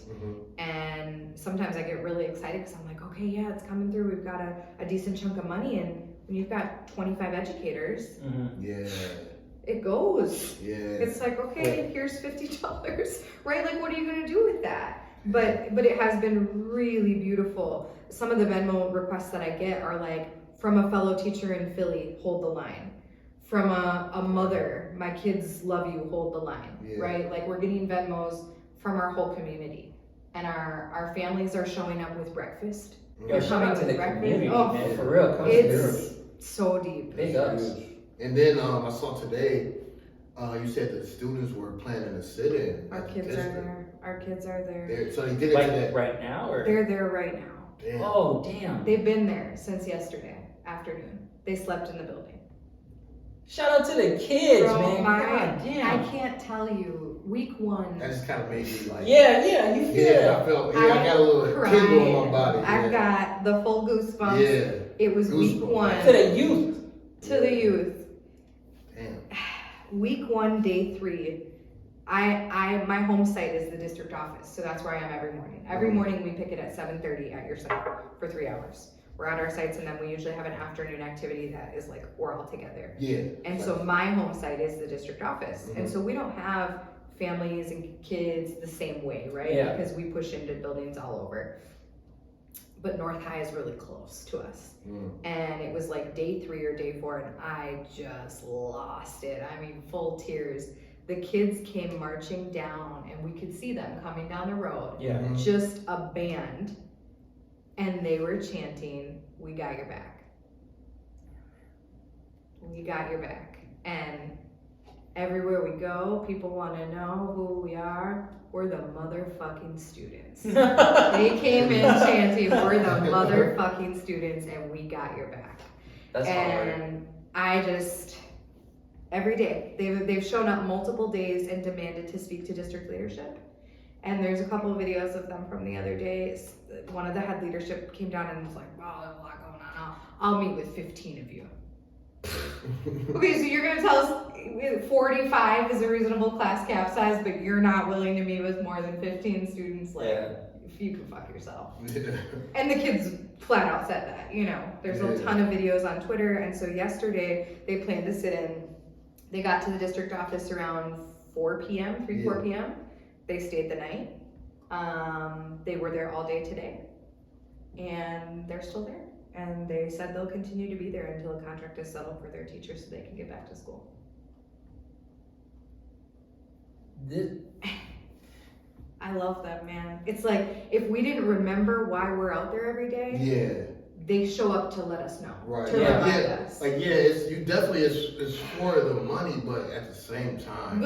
And sometimes I get really excited because I'm like, okay, yeah, it's coming through. We've got a decent chunk of money. And when you've got 25 educators, Yeah. it goes. Yeah. It's like, okay, here's $50, right? Like, what are you gonna do with that? But it has been really beautiful. Some of the Venmo requests that I get are like, from a fellow teacher in Philly, hold the line. From a mother, my kids love you, hold the line, right? Like, we're getting Venmos from our whole community. And our families are showing up with breakfast. Yo, shout out to the community, man, for real. It's so deep. Big ups. And then I saw today, you said that students were planning a sit-in. Our kids are there. Our kids are there. So they did it Like today. right now, or? They're there right now. Damn. Oh, damn. They've been there since yesterday afternoon. They slept in the building. Shout out to the kids, Bro, man. God damn. I can't tell you. Week one. That just kind of made me like. Yeah, you feel it. I felt. Yeah, I got a little tingle in my body. I've got the full goosebumps. Yeah. It was week Goosebumps. one. To the youth. To the youth. Damn. Week one, day 3. My home site is the district office, so that's where I am every morning. Every morning we pick it at 7:30 at your site for 3 hours. We're at our sites, and then we usually have an afternoon activity that is like we're all together. Yeah. And so my home site is the district office, and so we don't have families and kids the same way, right? Yeah. Because we push into buildings all over. But North High is really close to us. And it was like day 3 or day 4, and I just lost it. I mean, full tears. The kids came marching down, and we could see them coming down the road. Yeah. Just a band, and they were chanting, "We got your back. We got your back." And everywhere we go, people want to know who we are. We're the motherfucking students. They came in chanting, "We're the motherfucking students, and we got your back." That's hard. And I just, every day, they've shown up multiple days and demanded to speak to district leadership. And there's a couple of videos of them from the other days. One of the head leadership came down and was like, "Wow, there's a lot going on. I'll meet with 15 of you." Okay, so you're gonna tell us 45 is a reasonable class cap size, but you're not willing to meet with more than 15 students? Like, if you can fuck yourself. And the kids flat out said that, There's a ton of videos on Twitter, and so yesterday they planned to sit in. They got to the district office around 4 p.m., 4 p.m. They stayed the night. They were there all day today, and they're still there. And they said they'll continue to be there until a contract is settled for their teachers so they can get back to school. I love them, man. It's like, if we didn't remember why we're out there every day, they show up to let us know. Right. To remind us. Like, it's you definitely it's for the money, but at the same time.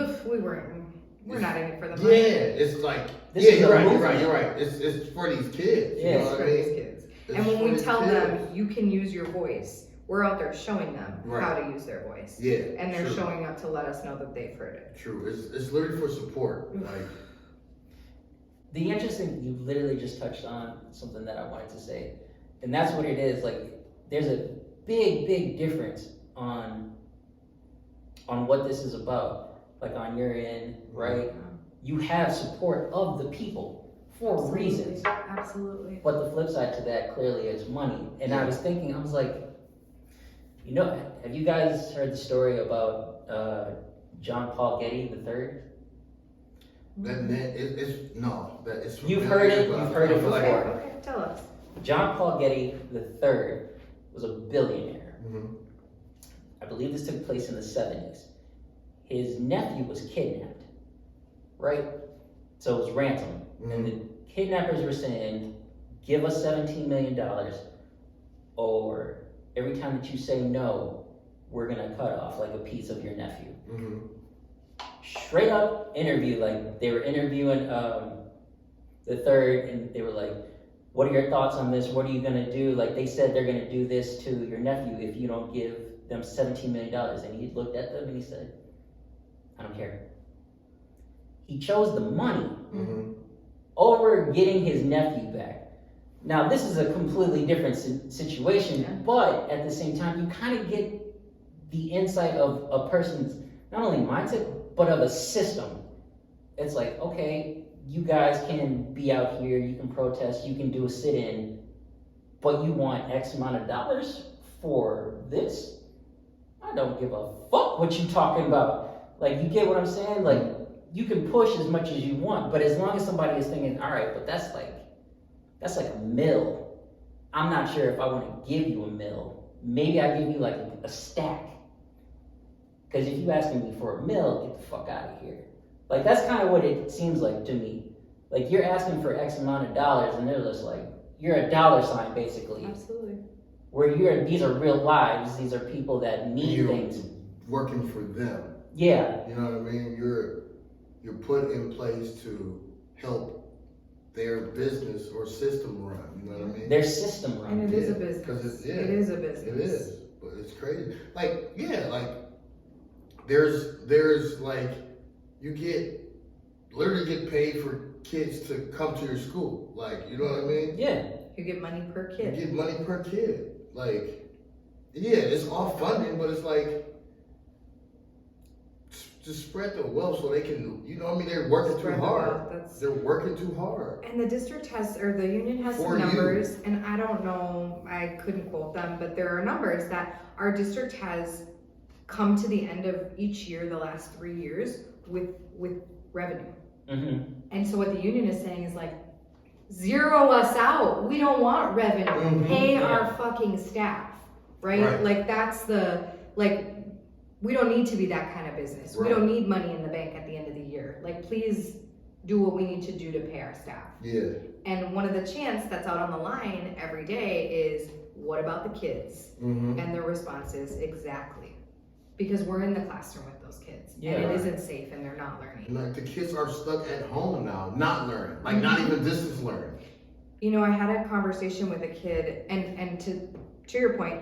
We're not in it for the money. It's like, This you're is right. It's for these kids. Yeah, You know it's what for I mean? these kids. It's And when for we these tell kids. them, you can use your voice, we're out there showing them how to use their voice. Yeah. And they're true. showing up to let us know that they've heard it. True. It's literally for support. Like, The interesting, you literally just touched on something that I wanted to say, and that's what it is. Like, there's a big difference on what this is about. Like, on your end, right? You have support of the people for reasons. Absolutely. But the flip side to that clearly is money. And I was thinking, I was like, have you guys heard the story about John Paul Getty III? it's You've heard it. but You've heard it before. Okay, tell us. John Paul Getty III was a billionaire. I believe this took place in the 70s. His nephew was kidnapped, right? So it was ransom. And the kidnappers were saying, give us $17 million, or every time that you say no, we're gonna cut off like a piece of your nephew. Straight up interview, like they were interviewing the third, and they were like, what are your thoughts on this? What are you gonna do? Like, they said they're gonna do this to your nephew if you don't give them $17 million. And he looked at them and he said, I don't care. he chose the money Mm-hmm. over getting his nephew back. Now, this is a completely different situation, but at the same time, you kind of get the insight of a person's not only mindset, but of a system. It's like, okay, you guys can be out here, you can protest, you can do a sit-in, but you want X amount of dollars for this? I don't give a fuck what you talking about. Like, you get what I'm saying? Like, you can push as much as you want, but as long as somebody is thinking, all right, but that's like a mill. I'm not sure if I want to give you a mill. Maybe I give you like a stack. Because if you asking me for a mill, get the fuck out of here. Like, that's kind of what it seems like to me. Like, you're asking for X amount of dollars, and they're just like, you're a dollar sign, basically. Absolutely. Where these are real lives. These are people that need things. Working for them. Yeah. You know what I mean? You're put in place to help their business or system run. You know what I mean? Their system run. And it is a business. It is a business. It is, but it's crazy. Like, yeah, like there's like you literally get paid for kids to come to your school. Like, you know what I mean? Yeah. You get money per kid. You get money per kid. Like, yeah, it's all funding, but it's like just spread the wealth so they can, you know what I mean? They're working too hard. They're working too hard. And the district has, or the union has some numbers, and I don't know, I couldn't quote them, but there are numbers that our district has come to the end of each year, the last 3 years, with revenue. Mm-hmm. And so what the union is saying is like, zero us out. We don't want revenue. Mm-hmm. Pay our fucking staff, right? Like, that's we don't need to be that kind of business. Right. We don't need money in the bank at the end of the year. Like, please do what we need to do to pay our staff. Yeah. And one of the chants that's out on the line every day is, what about the kids? Mm-hmm. And their response is, exactly. Because we're in the classroom with those kids. Yeah. And it isn't safe and they're not learning. Like, the kids are stuck at home now, not learning. Like, not even distance learning. You know, I had a conversation with a kid, and to your point,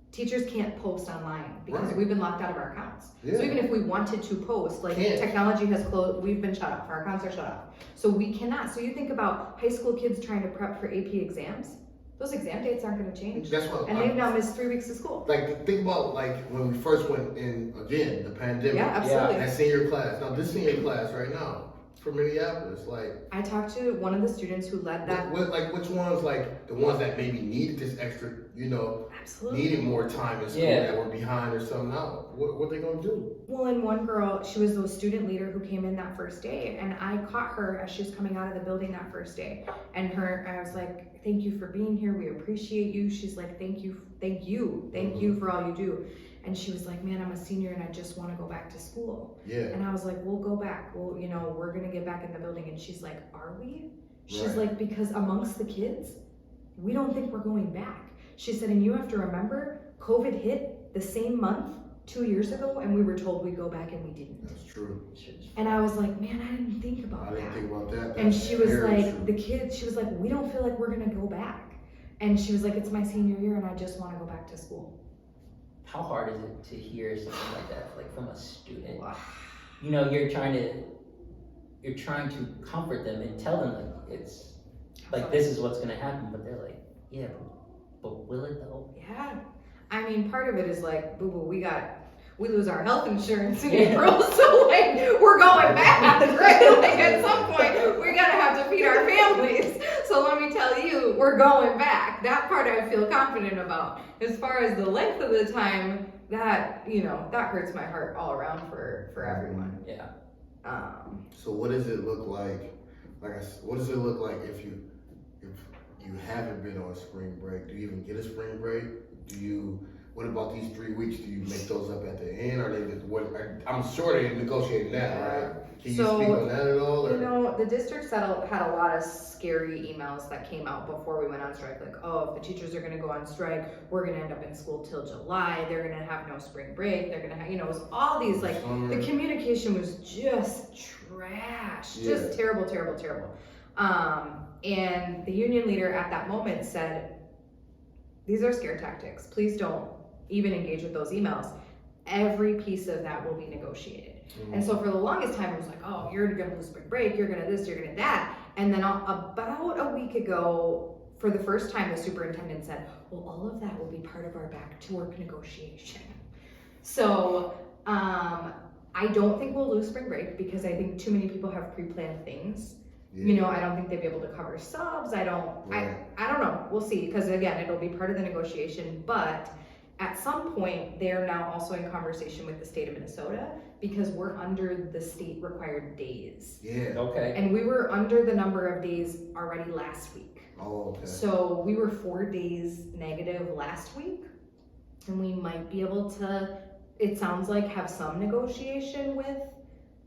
teachers can't post online because we've been locked out of our accounts. Yeah. So even if we wanted to post, like, technology has closed, we've been shut off, our accounts are shut off. So we cannot. So you think about high school kids trying to prep for AP exams, those exam dates aren't going to change. That's what. And they've now missed 3 weeks of school. Like, think about like when we first went in again, the pandemic. Yeah, absolutely. That senior class. Now this senior class right now for Minneapolis, like. I talked to one of the students who led that. Which ones, like the ones that maybe needed this extra, you know, Absolutely. needed more time in school that were behind or something out. What they gonna do? Well, and one girl, she was the student leader who came in that first day, and I caught her as she was coming out of the building that first day. And I was like, thank you for being here. We appreciate you. She's like, thank you for all you do. And she was like, man, I'm a senior and I just want to go back to school. Yeah. And I was like, we'll go back. Well, you know, we're going to get back in the building. And she's like, are we? She's like, because amongst the kids, we don't think we're going back. She said, and you have to remember, COVID hit the same month 2 years ago, and we were told we'd go back and we didn't. That's true. And I was like, man, I didn't think about that. I didn't think about that. And she was like, true. the kids, she was like, we don't feel like we're going to go back. And she was like, it's my senior year and I just want to go back to school. How hard is it to hear something like that, like from a student? You know, you're trying to comfort them and tell them like it's like this is what's gonna happen, but they're like, yeah, but will it though? Yeah. I mean, part of it is like, boo boo, we lose our health insurance in April, so like we're going back, right? Like at some point we're gonna have to feed our families. So let me tell you, we're going back. That part I feel confident about. As far as the length of the time, that, you know, that hurts my heart all around for everyone. Yeah. So what does it look like? What does it look like if you haven't been on spring break? Do you even get a spring break? What about these 3 weeks? Do you make those up at the end? I'm sure they're negotiating that, right? Can you speak on that at all? Or? You know, the district had a lot of scary emails that came out before we went on strike. Like, oh, if the teachers are going to go on strike, we're going to end up in school till July. They're going to have no spring break. They're going to have, you know, it was all these, like, the communication was just trash. Just terrible, terrible, terrible. And the union leader at that moment said, these are scare tactics. Please don't even engage with those emails. Every piece of that will be negotiated. And so for the longest time, it was like, oh, you're gonna lose spring break, you're gonna this, you're gonna that. And then about a week ago, for the first time, the superintendent said, well, all of that will be part of our back to work negotiation. So I don't think we'll lose spring break because I think too many people have pre-planned things. You know, I don't think they'd be able to cover subs. I don't know. We'll see. Because again, it'll be part of the negotiation. But at some point, they're now also in conversation with the state of Minnesota because we're under the state required days. Yeah. Okay. And we were under the number of days already last week. Oh, okay. So we were 4 days negative last week. And we might be able to, it sounds like, have some negotiation with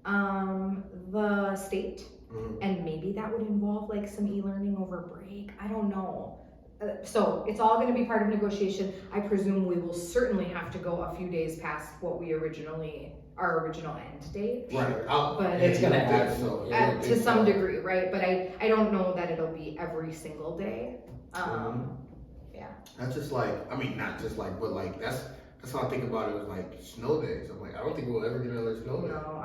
the state. And maybe that would involve like some e-learning over break. I don't know. So it's all going to be part of negotiation. I presume we will certainly have to go a few days past what our original end date. Right. But it's going to happen to some degree, right? But I don't know that it'll be every single day. Yeah. That's just like, I mean, not just like, but like that's how I think about it with like snow days. I'm like, I don't think we'll ever get another snow day. No,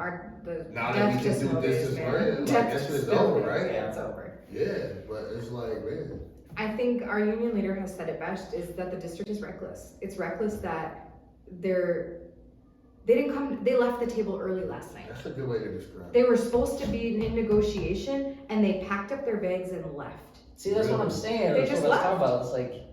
now that we can do this as well, like that shit is over, right? Yeah, it's over. Yeah, but it's like, man. I think our union leader has said it best, is that the district is reckless. It's reckless that they left the table early last night. That's a good way to describe it. They were supposed to be in negotiation and they packed up their bags and left. See, that's what I'm saying. They That's just what I was left. talking about. It's like,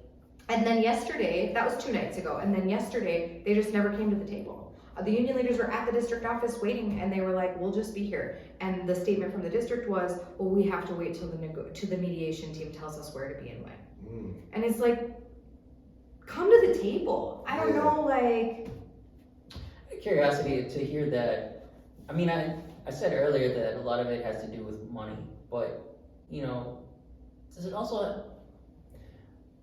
And then yesterday, that was 2 nights ago, and then yesterday, they just never came to the table. The union leaders were at the district office waiting, and they were like, we'll just be here. And the statement from the district was, well, we have to wait till the mediation team tells us where to be and when. And it's like, come to the table. I don't know, like... Curiosity to hear that. I mean, I said earlier that a lot of it has to do with money, but, you know, does it also...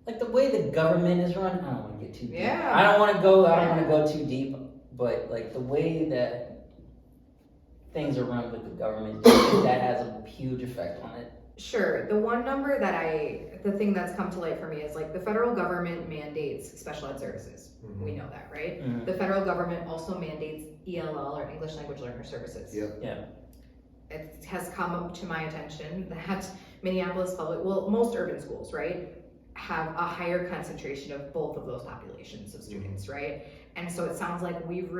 Like the way the government is run, I don't want to get too deep. Yeah. I don't want to go too deep, but like the way that things are run with the government, that has a huge effect on it. Sure. The one number the thing that's come to light for me is like the federal government mandates special ed services. We know that, right? The federal government also mandates ELL or English Language Learner Services. Yeah. It has come up to my attention that Minneapolis most urban schools, right, have a higher concentration of both of those populations of students, right? And so it sounds like we've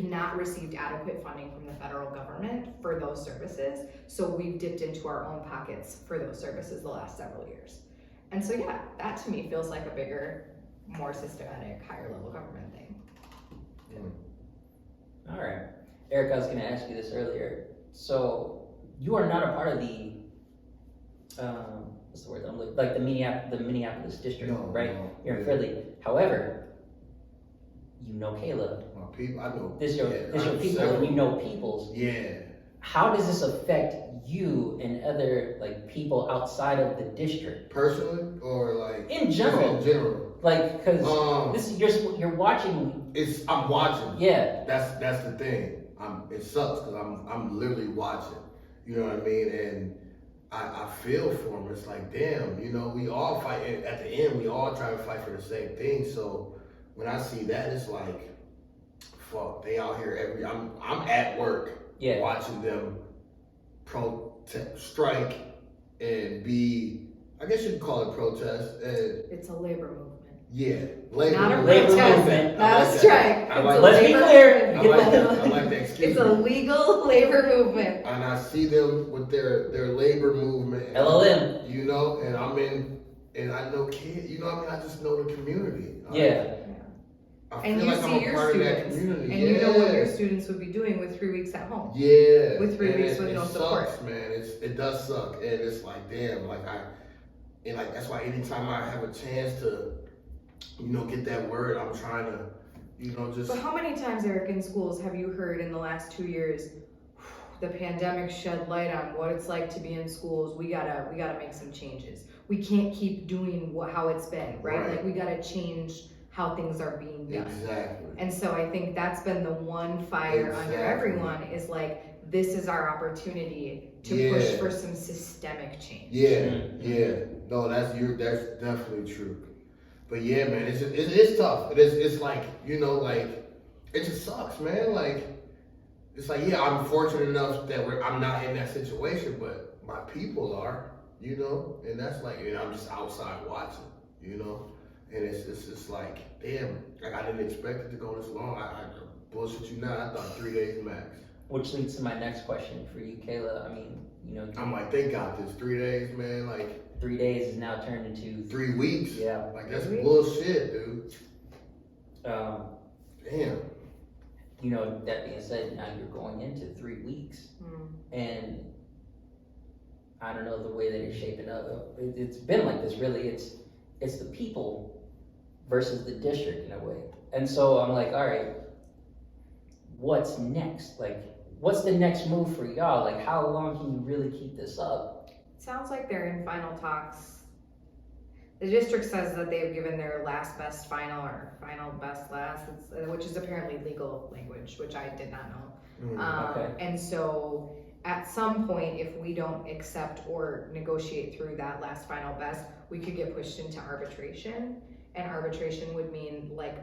not received adequate funding from the federal government for those services. So we've dipped into our own pockets for those services the last several years. And so yeah, that to me feels like a bigger, more systematic, higher level government thing. All right. Eric, I was going to ask you this earlier. So you are not a part of the, what's the word? Like the Minneapolis district, right? No, You're in Philly. However, you know Kayla. My people, I know. This your people, and you know people's. Yeah. How does this affect you and other like people outside of the district? Personally, or like in general? In general. Like, cause this you're watching. I'm watching. Yeah. That's the thing. It sucks because I'm literally watching. You know what I mean? And I feel for them. It's like, damn, you know, we all fight. At the end, we all try to fight for the same thing. So when I see that, it's like, fuck, they out here I'm at work watching them strike and be, I guess you could call it protest. It's a labor movement. Yeah, Not a labor protest, movement. not a strike. Let's be clear. I like that. It's a legal labor movement. And I see them with their labor movement. LLM. You know, and I know kids, you know what I mean? I just know the community. I And feel you like see I'm a your part students, of that community. and you know what your students would be doing with 3 weeks at home. Yeah. With 3 weeks with it no sucks, support. Man. It does suck. And it's like, damn, that's why anytime I have a chance to, you know, get that word, I'm trying to, you know, just. But how many times, Eric, in schools have you heard in the last 2 years, the pandemic shed light on what it's like to be in schools. We gotta make some changes. We can't keep doing how it's been, right? Like we gotta change how things are being done. Exactly. And so I think that's been the one fire under everyone is like, this is our opportunity to push for some systemic change. Yeah. No, that's definitely true. But yeah, man, it's tough. It's like, you know, like it just sucks, man. Like, it's like, yeah, I'm fortunate enough that I'm not in that situation, but my people are, you know, and that's like, and I'm just outside watching, you know, and it's just like, damn, like I didn't expect it to go this long. I bullshit you not, I thought 3 days max. Which leads to my next question for you, Kayla. I mean, you know, I'm like, they got this 3 days, man. Like 3 days is now turned into 3 weeks. Yeah. Like that's bullshit, dude. Damn. You know, that being said, now you're going into 3 weeks, and I don't know the way that it's shaping up. It's been like this, really. It's the people versus the district in a way, and so I'm like, all right, what's next? Like, what's the next move for y'all? Like, how long can you really keep this up? Sounds like they're in final talks. The district says that they've given their last best final or final best last, which is apparently legal language, which I did not know. Okay. And so at some point, if we don't accept or negotiate through that last final best, we could get pushed into arbitration. And arbitration would mean like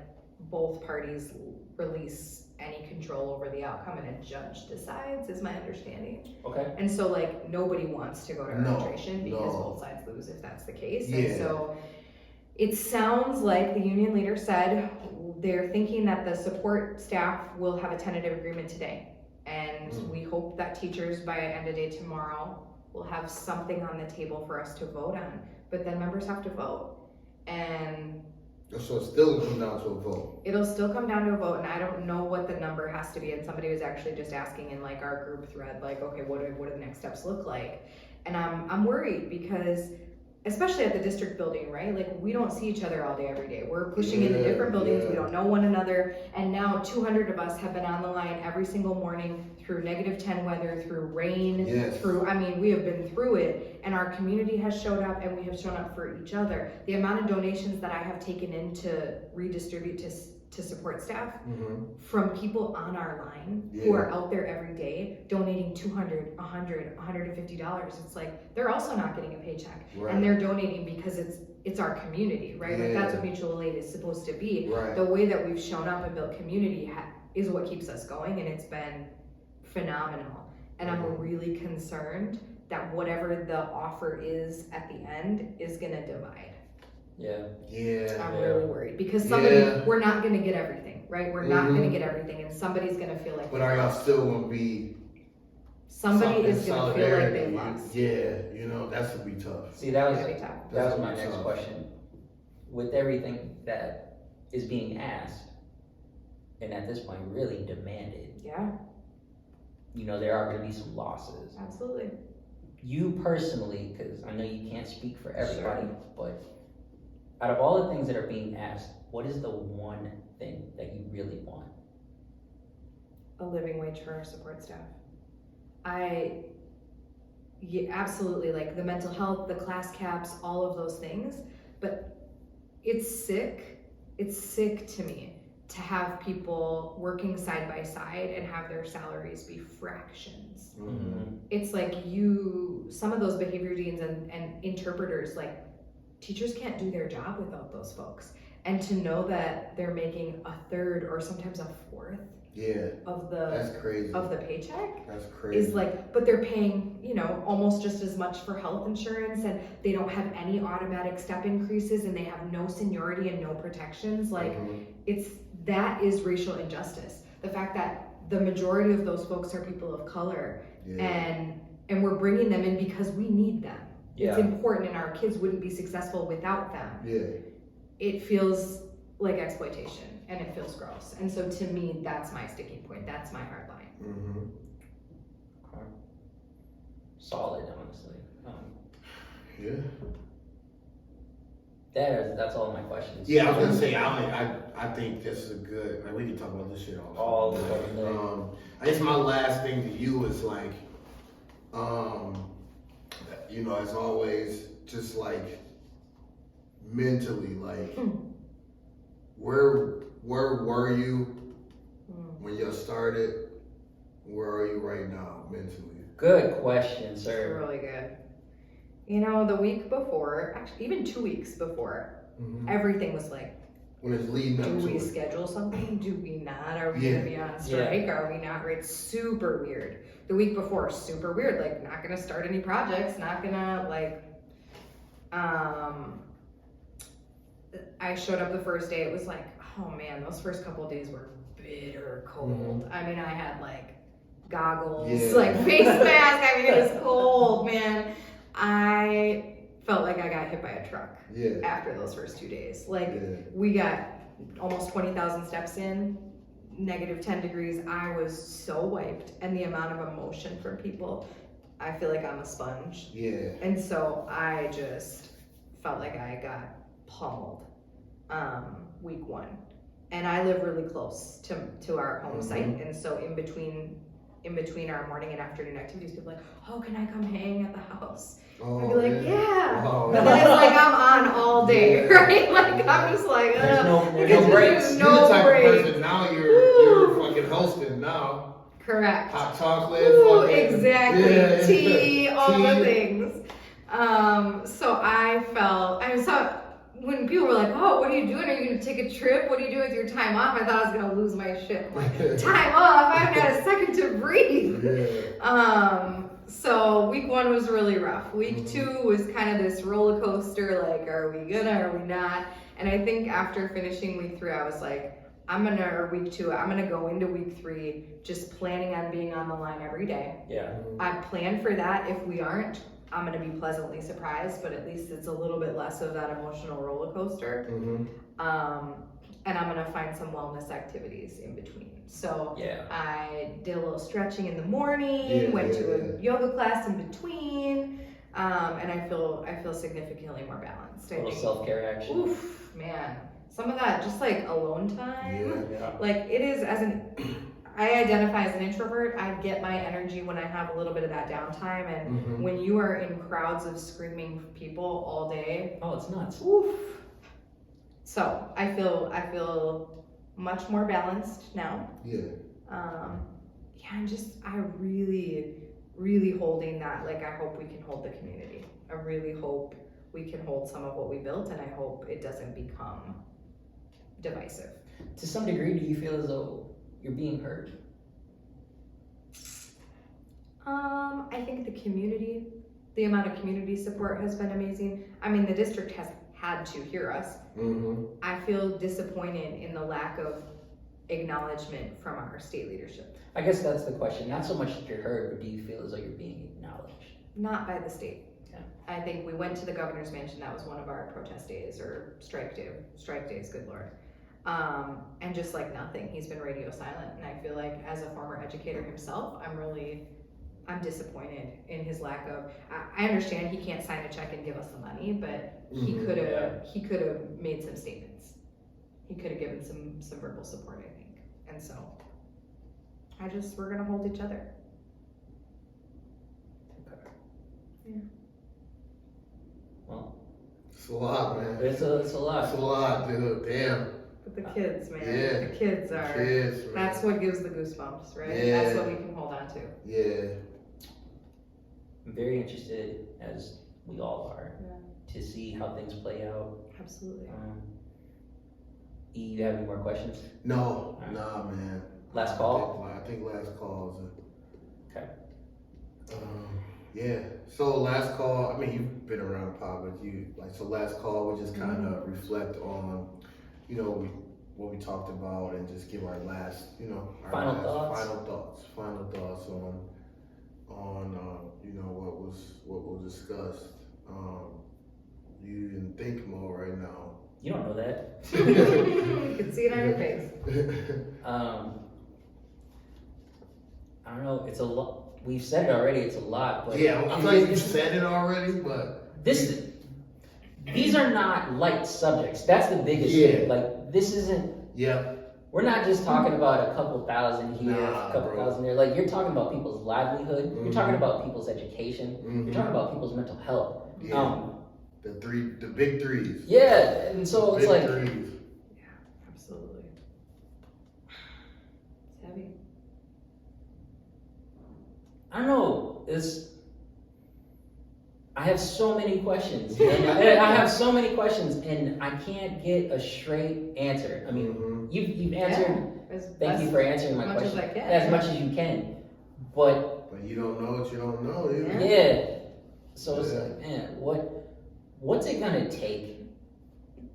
both parties release any control over the outcome and a judge decides, is my understanding. Okay. And so like nobody wants to go to arbitration because no. both sides lose if that's the case. Yeah. And so it sounds like the union leader said they're thinking that the support staff will have a tentative agreement today. And we hope that teachers by end of day tomorrow will have something on the table for us to vote on. But then members have to vote. And so it still comes down to a vote. it'll still come down to a vote, and I don't know what the number has to be. And somebody was actually just asking in like our group thread, like, okay, what do the next steps look like? And I'm worried because, especially at the district building, right? Like we don't see each other all day, every day. We're pushing into different buildings. We don't know one another. And now 200 of us have been on the line every single morning through -10 weather, through rain, we have been through it, and our community has showed up and we have shown up for each other. The amount of donations that I have taken in to redistribute to support staff from people on our line who are out there every day donating $200, $100, $150. It's like they're also not getting a paycheck, and they're donating because it's our community, right? Like that's what mutual aid is supposed to be. The way that we've shown up and built community is what keeps us going, and it's been phenomenal. And I'm really concerned that whatever the offer is at the end is gonna divide. I'm really worried because we're not gonna get everything, right? We're not gonna get everything, and somebody's gonna feel like. But are y'all still gonna be? Somebody is gonna feel like they lost. Yeah, you know that's gonna be tough. See, that was my next question. With everything that is being asked, and at this point really demanded. Yeah. You know, there are going to be some losses. Absolutely. You personally, because I know you can't speak for everybody, but out of all the things that are being asked, what is the one thing that you really want? A living wage for our support staff. Absolutely, like the mental health, the class caps, all of those things, but it's sick to me to have people working side by side and have their salaries be fractions. It's like some of those behavior deans and interpreters, like teachers can't do their job without those folks. And to know that they're making a third or sometimes a fourth that's crazy. of the paycheck. That's crazy. Is like, but they're paying, almost just as much for health insurance, and they don't have any automatic step increases, and they have no seniority and no protections. Like that is racial injustice. The fact that the majority of those folks are people of color, and we're bringing them in because we need them. It's important, and our kids wouldn't be successful without them. It feels like exploitation, and it feels gross. And so to me, that's my sticking point. That's my hard line. Okay. Solid, honestly. That's all my questions. I was gonna say I think this is a good. Like, we can talk about this shit all the time. I guess my last thing to you is like, as always, just like mentally, like where were you when you started? Where are you right now mentally? Good question, sir. Really good. The week before, actually even 2 weeks before, everything was like when it's leading up Do to we it. schedule something? Do we not? Are we Yeah. gonna be on strike? Are we not? It's super weird. The week before, super weird. Like, not gonna start any projects. Not gonna like. I showed up the first day. It was like, oh man, those first couple of days were bitter cold. I mean, I had like goggles, like face mask. I mean, it was cold, man. I felt like I got hit by a truck after those first 2 days. Like, we got almost 20,000 steps in, negative 10 degrees. I was so wiped, and the amount of emotion from people, I feel like I'm a sponge. And so I just felt like I got pummeled week one. And I live really close to our home site, and so in between our morning and afternoon activities, people are like, oh, can I come hang at the house? I'd be like, yeah. But then it's like I'm on all day, right? Like, I'm just like, there's no breaks. You're the type of person now, you're fucking hosting now. Correct. Hot chocolate. Ooh, fucking, exactly. Tea, all the things. So I saw when people were like, oh, what are you doing? Are you going to take a trip? What do you do with your time off? I thought I was going to lose my shit. I'm like, time off? I haven't got a second to breathe. So week one was really rough. Week two was kind of this roller coaster, like, are we not? And I think after finishing week three, I was like, week two, I'm gonna go into week three just planning on being on the line every day. I plan for that. If we aren't, I'm gonna be pleasantly surprised, but at least it's a little bit less of that emotional roller coaster. And I'm gonna find some wellness activities in between. So I did a little stretching in the morning, went to a yoga class in between, and I feel significantly more balanced. A little self-care action. Oof, man. Some of that, just like alone time. Like, it is, I identify as an introvert. I get my energy when I have a little bit of that downtime, and when you are in crowds of screaming people all day. Oh, it's nuts. Oof. So I feel much more balanced now. I really holding that. Like, I hope we can hold the community. I really hope we can hold some of what we built, and I hope it doesn't become divisive. To some degree, do you feel as though you're being heard? I think the amount of community support has been amazing. I mean, the district has had to hear us. I feel disappointed in the lack of acknowledgement from our state leadership. I guess that's the question. Not so much that you're heard, but do you feel as though you're being acknowledged? Not by the state. I think we went to the governor's mansion. That was one of our protest days, or strike days, good Lord. And just like nothing, he's been radio silent. And I feel like, as a former educator himself, I'm disappointed in his lack of. I understand he can't sign a check and give us the money, but he could have made some statements. He could have given some verbal support, I think. And so we're gonna hold each other. Well, it's a lot, man. It's a lot. It's a lot, dude. Damn. But the kids, man. The kids are. Man. That's what gives the goosebumps, right? That's what we can hold on to. I'm very interested, as we all are, to see how things play out. Absolutely. You have any more questions? No, nah, man. Last call? I think last call is it. Okay. So last call, I mean, you've been around Pop, but last call, we just kind of reflect on, what we talked about, and just give our last, Final thoughts on what was discussed. You in think mode right now. You don't know that. You can see it on your face. I don't know. It's a lot. We've said it already. It's a lot, but I'm like, you said it already, but these are not light subjects. That's the biggest thing. Like, this isn't. We're not just talking about a couple thousand here, a couple thousand there. Like, you're talking about people's livelihood. You're talking about people's education. You're talking about people's mental health. The big threes. Yeah, and so it's like. Threes. Yeah, absolutely. It's heavy. I don't know. I have so many questions. I have so many questions, and I can't get a straight answer. I mean, you've answered. Thank you for answering my question as much as you can. But you don't know what you don't know either. Yeah. So it's like, man, what's it gonna take?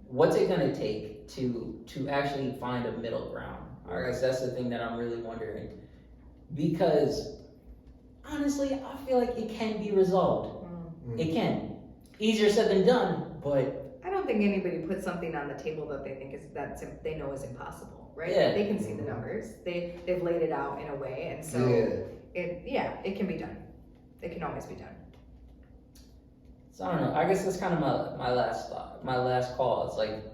What's it gonna take to actually find a middle ground? I guess that's the thing that I'm really wondering. Because honestly, I feel like it can be resolved. It can. Easier said than done, but I don't think anybody puts something on the table that they think they know is impossible, right? Yeah. They can see the numbers. They've laid it out in a way, and so it can be done. It can always be done. So I don't know. I guess that's kind of my last thought, my last call. It's like,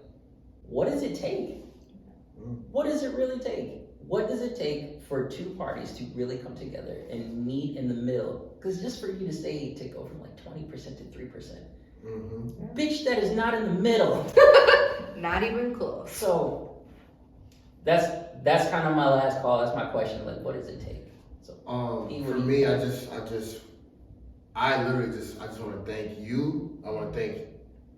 what does it take? What does it really take? What does it take for two parties to really come together and meet in the middle? Because just for you to go from like 20% to 3%, bitch, that is not in the middle. Not even close. So that's kind of my last call. That's my question. Like, what does it take? So for me, I just want to thank you. I want to thank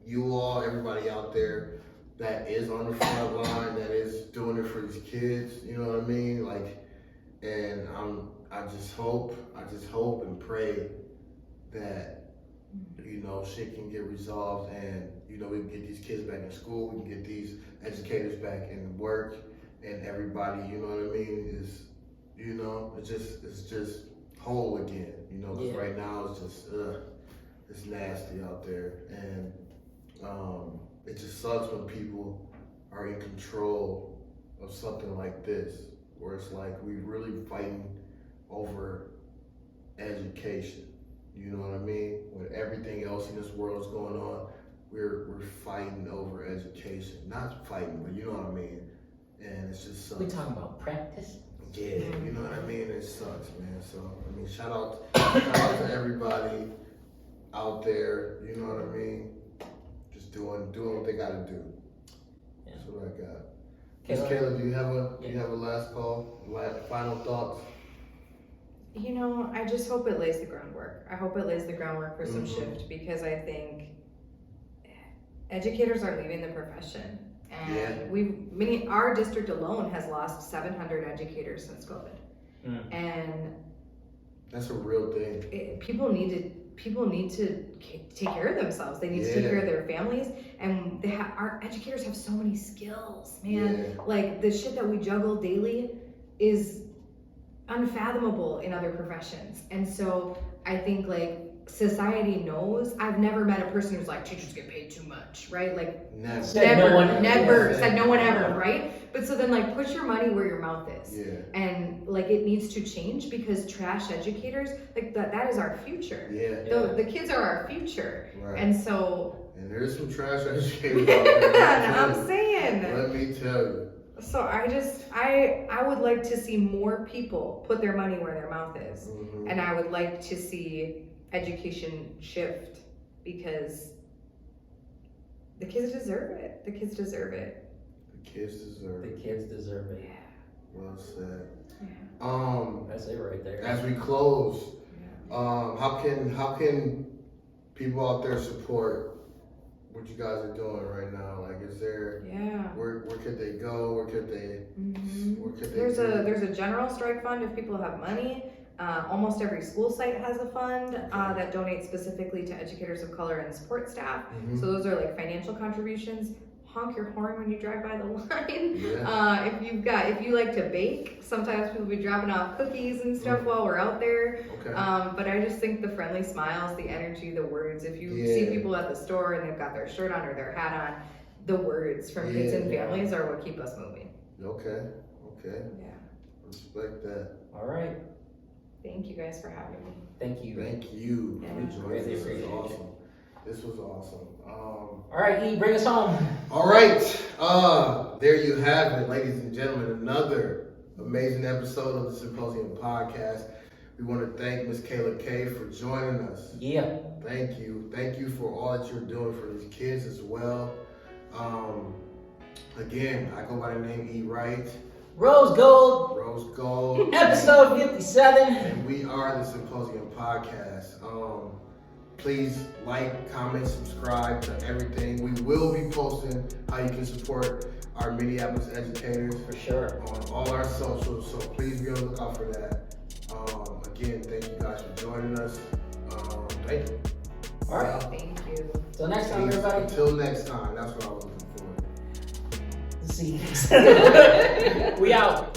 you all, everybody out there that is on the front line, that is doing it for these kids. You know what I mean? Like, and I just hope and pray that, you know, shit can get resolved, and, you know, we can get these kids back in school, we can get these educators back in work, and everybody, you know what I mean, is, you know, it's just whole again, you know, because right now it's just, it's nasty out there, and it just sucks when people are in control of something like this, where it's like we really fighting over education. You know what I mean? When everything else in this world is going on, we're fighting over education. Not fighting, but you know what I mean? And it's just sucks. We talking about practice? Yeah, you know what I mean? It sucks, man. So, I mean, shout out to everybody out there, you know what I mean? Just doing what they gotta do. Yeah. That's what I got. Miss Kayla, do you have a last call? Final thoughts? You know, I just hope it lays the groundwork. I hope it lays the groundwork for some shift, because I think educators are leaving the profession. And our district alone has lost 700 educators since COVID. And that's a real thing. People need to take care of themselves. They need to take care of their families, and our educators have so many skills, man. Like, the shit that we juggle daily is unfathomable in other professions. And so I think, like, society knows. I've never met a person who's like, teachers get paid too much, right? Like, never said no one ever, right? But so then, like, put your money where your mouth is. And, like, it needs to change, because trash educators, like, that is our future. The kids are our future. Right. And so, and there's some trash educators out there. I'm saying, let me tell you. So I would like to see more people put their money where their mouth is. And I would like to see education shift, because the kids deserve it. The kids deserve it. The kids deserve it. The kids deserve it. Yeah. Well said. Yeah. That's it right there. As we close, how can people out there support what you guys are doing right now? Like, is there where could they go? Where could they there's a general strike fund if people have money. Almost every school site has a fund that donates specifically to educators of color and support staff. So those are like financial contributions. Honk your horn when you drive by the line. If you like to bake, sometimes people will be dropping off cookies and stuff while we're out there. But I just think the friendly smiles, the energy, the words, if you see people at the store and they've got their shirt on or their hat on, the words from kids and families are what keep us moving. Okay. Yeah. Respect that. All right. Thank you guys for having me. Thank you. This was awesome. This was awesome. All right, E, bring us home. All right. There you have it, ladies and gentlemen. Another amazing episode of the Symposium podcast. We want to thank Miss Kayla K for joining us. Yeah. Thank you. Thank you for all that you're doing for these kids as well. Again, I go by the name E. Wright. Rose Gold. Episode 57. And we are the Symposium podcast. Please like, comment, subscribe to everything. We will be posting how you can support our Minneapolis educators For sure. on all our socials, so please be on the lookout for that. Again, thank you guys for joining us. Thank you. All right. Thank you. Till next time, everybody. Until next time, that's what I was looking for. See you. We out.